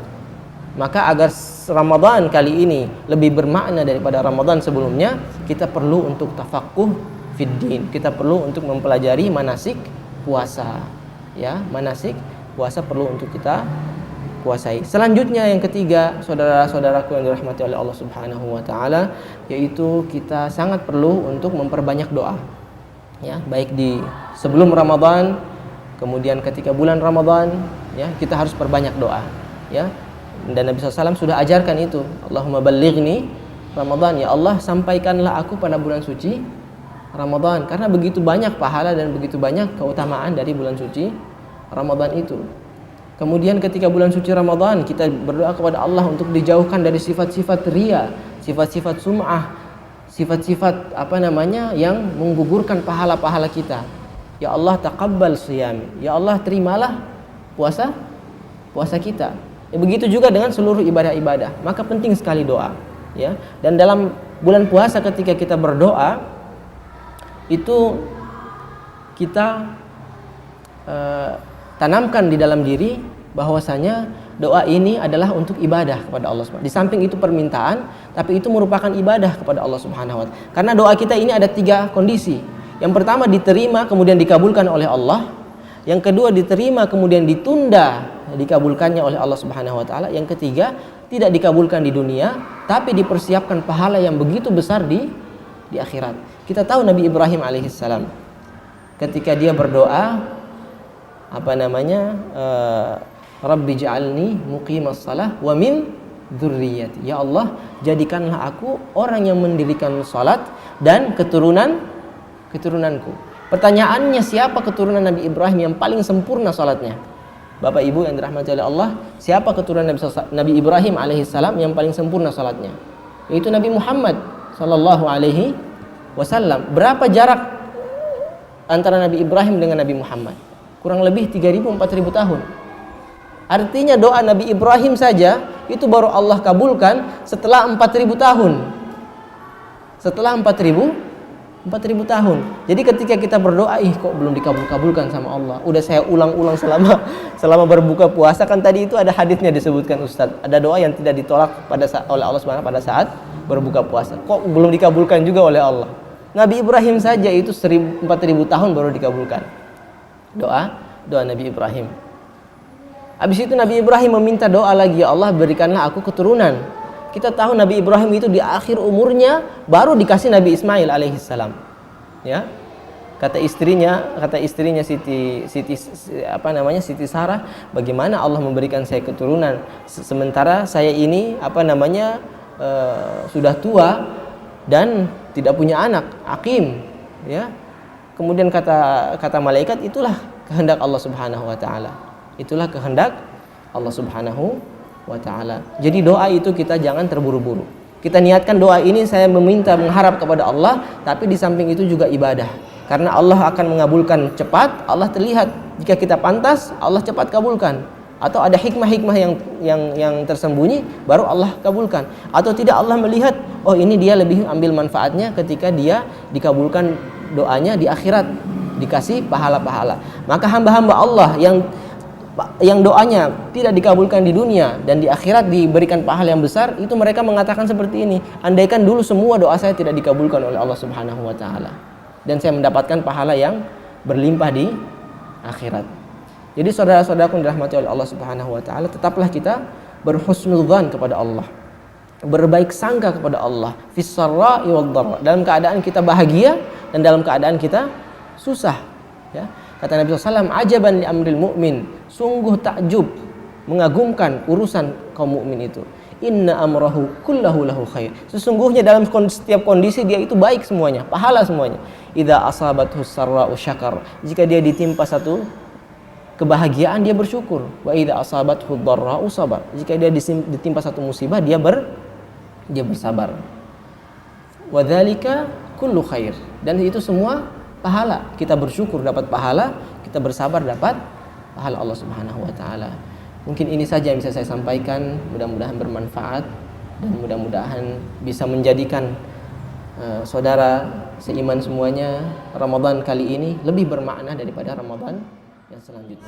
Maka agar Ramadan kali ini lebih bermakna daripada Ramadan sebelumnya, kita perlu untuk tafaqquh fid din. Kita perlu untuk mempelajari manasik puasa. Ya, manasik puasa perlu untuk kita kuasai. Selanjutnya yang ketiga, saudara-saudaraku yang dirahmati oleh Allah Subhanahu wa taala, yaitu kita sangat perlu untuk memperbanyak doa. Ya, baik di sebelum Ramadan, kemudian ketika bulan Ramadan, ya, kita harus perbanyak doa, ya. Dan Nabi SAW sudah ajarkan itu. Allahumma ballighni Ramadan, ya Allah, sampaikanlah aku pada bulan suci Ramadan, karena begitu banyak pahala dan begitu banyak keutamaan dari bulan suci Ramadan itu. Kemudian ketika bulan suci Ramadan, kita berdoa kepada Allah untuk dijauhkan dari sifat-sifat riya, sifat-sifat sum'ah, sifat-sifat yang menggugurkan pahala-pahala kita. Ya Allah, taqabbal siyami. Ya Allah, terimalah puasa kita. Ya, begitu juga dengan seluruh ibadah-ibadah. Maka penting sekali doa, ya. Dan dalam bulan puasa ketika kita berdoa, itu kita tanamkan di dalam diri bahwasanya doa ini adalah untuk ibadah kepada Allah Subhanahu wa taala. Di samping itu permintaan, tapi itu merupakan ibadah kepada Allah Subhanahu wa taala. Karena doa kita ini ada 3 kondisi. Yang pertama diterima kemudian dikabulkan oleh Allah. Yang kedua diterima kemudian ditunda dikabulkannya oleh Allah Subhanahu wa taala. Yang ketiga tidak dikabulkan di dunia tapi dipersiapkan pahala yang begitu besar di akhirat. Kita tahu Nabi Ibrahim alaihissalam ketika dia berdoa Rabbi ja'alni muqimas salah wa min dzurriyyati. Ya Allah, jadikanlah aku orang yang mendirikan salat dan keturunanku. Pertanyaannya, siapa keturunan Nabi Ibrahim yang paling sempurna salatnya? Bapak Ibu yang dirahmati oleh Allah, siapa keturunan Nabi Ibrahim alaihissalam yang paling sempurna salatnya? Yaitu Nabi Muhammad sallallahu alaihi wasallam. Berapa jarak antara Nabi Ibrahim dengan Nabi Muhammad? Kurang lebih 3.000-4.000 tahun. Artinya doa Nabi Ibrahim saja itu baru Allah kabulkan setelah 4.000 tahun. Setelah 4.000 tahun. Jadi ketika kita berdoa, kok belum dikabulkan sama Allah. Udah saya ulang-ulang selama berbuka puasa, kan tadi itu ada hadisnya disebutkan Ustaz. Ada doa yang tidak ditolak oleh Allah Subhanahu pada saat berbuka puasa. Kok belum dikabulkan juga oleh Allah? Nabi Ibrahim saja itu 4.000 tahun baru dikabulkan. Doa Nabi Ibrahim. Habis itu Nabi Ibrahim meminta doa lagi, ya Allah berikanlah aku keturunan. Kita tahu Nabi Ibrahim itu di akhir umurnya baru dikasih Nabi Ismail alaihissalam. Ya. Kata istrinya Siti Sarah, bagaimana Allah memberikan saya keturunan sementara saya ini sudah tua dan tidak punya anak, aqim, ya. Kemudian kata malaikat, itulah kehendak Allah Subhanahu wa taala. Itulah kehendak Allah Subhanahu wa taala. Jadi doa itu kita jangan terburu-buru. Kita niatkan doa ini saya mengharap kepada Allah, tapi di samping itu juga ibadah. Karena Allah akan mengabulkan cepat, Allah terlihat. Jika kita pantas, Allah cepat kabulkan. Atau ada hikmah-hikmah yang tersembunyi, baru Allah kabulkan. Atau tidak, Allah melihat, oh ini dia lebih ambil manfaatnya ketika dia dikabulkan doanya di akhirat, dikasih pahala-pahala. Maka hamba-hamba Allah yang doanya tidak dikabulkan di dunia dan di akhirat diberikan pahala yang besar, itu mereka mengatakan seperti ini, andaikan dulu semua doa saya tidak dikabulkan oleh Allah Subhanahu wa taala dan saya mendapatkan pahala yang berlimpah di akhirat. Jadi saudara-saudaraku yang dirahmati oleh Allah Subhanahu wa taala, tetaplah kita berhusnudzan kepada Allah, berbaik sangka kepada Allah, fis sarra'i wad dharra, dalam keadaan kita bahagia dan dalam keadaan kita susah, ya. Kata Nabi SAW, ajaban li amril mu'min, sungguh takjub, mengagumkan urusan kaum mukmin itu. Inna amrahu kullahu lahu khair. Sesungguhnya dalam setiap kondisi dia itu baik semuanya, pahala semuanya. Idza asabathu sarra'u syakar. Jika dia ditimpa satu kebahagiaan, dia bersyukur. Wa idza asabathu dharra'u sabar. Jika dia ditimpa satu musibah, dia bersabar. Wa dzalika kullu khair. Dan itu semua pahala. Kita bersyukur dapat pahala, kita bersabar dapat pahala Allah Subhanahu wa taala. Mungkin ini saja yang bisa saya sampaikan, mudah-mudahan bermanfaat dan mudah-mudahan bisa menjadikan saudara seiman semuanya Ramadan kali ini lebih bermakna daripada Ramadan yang selanjutnya.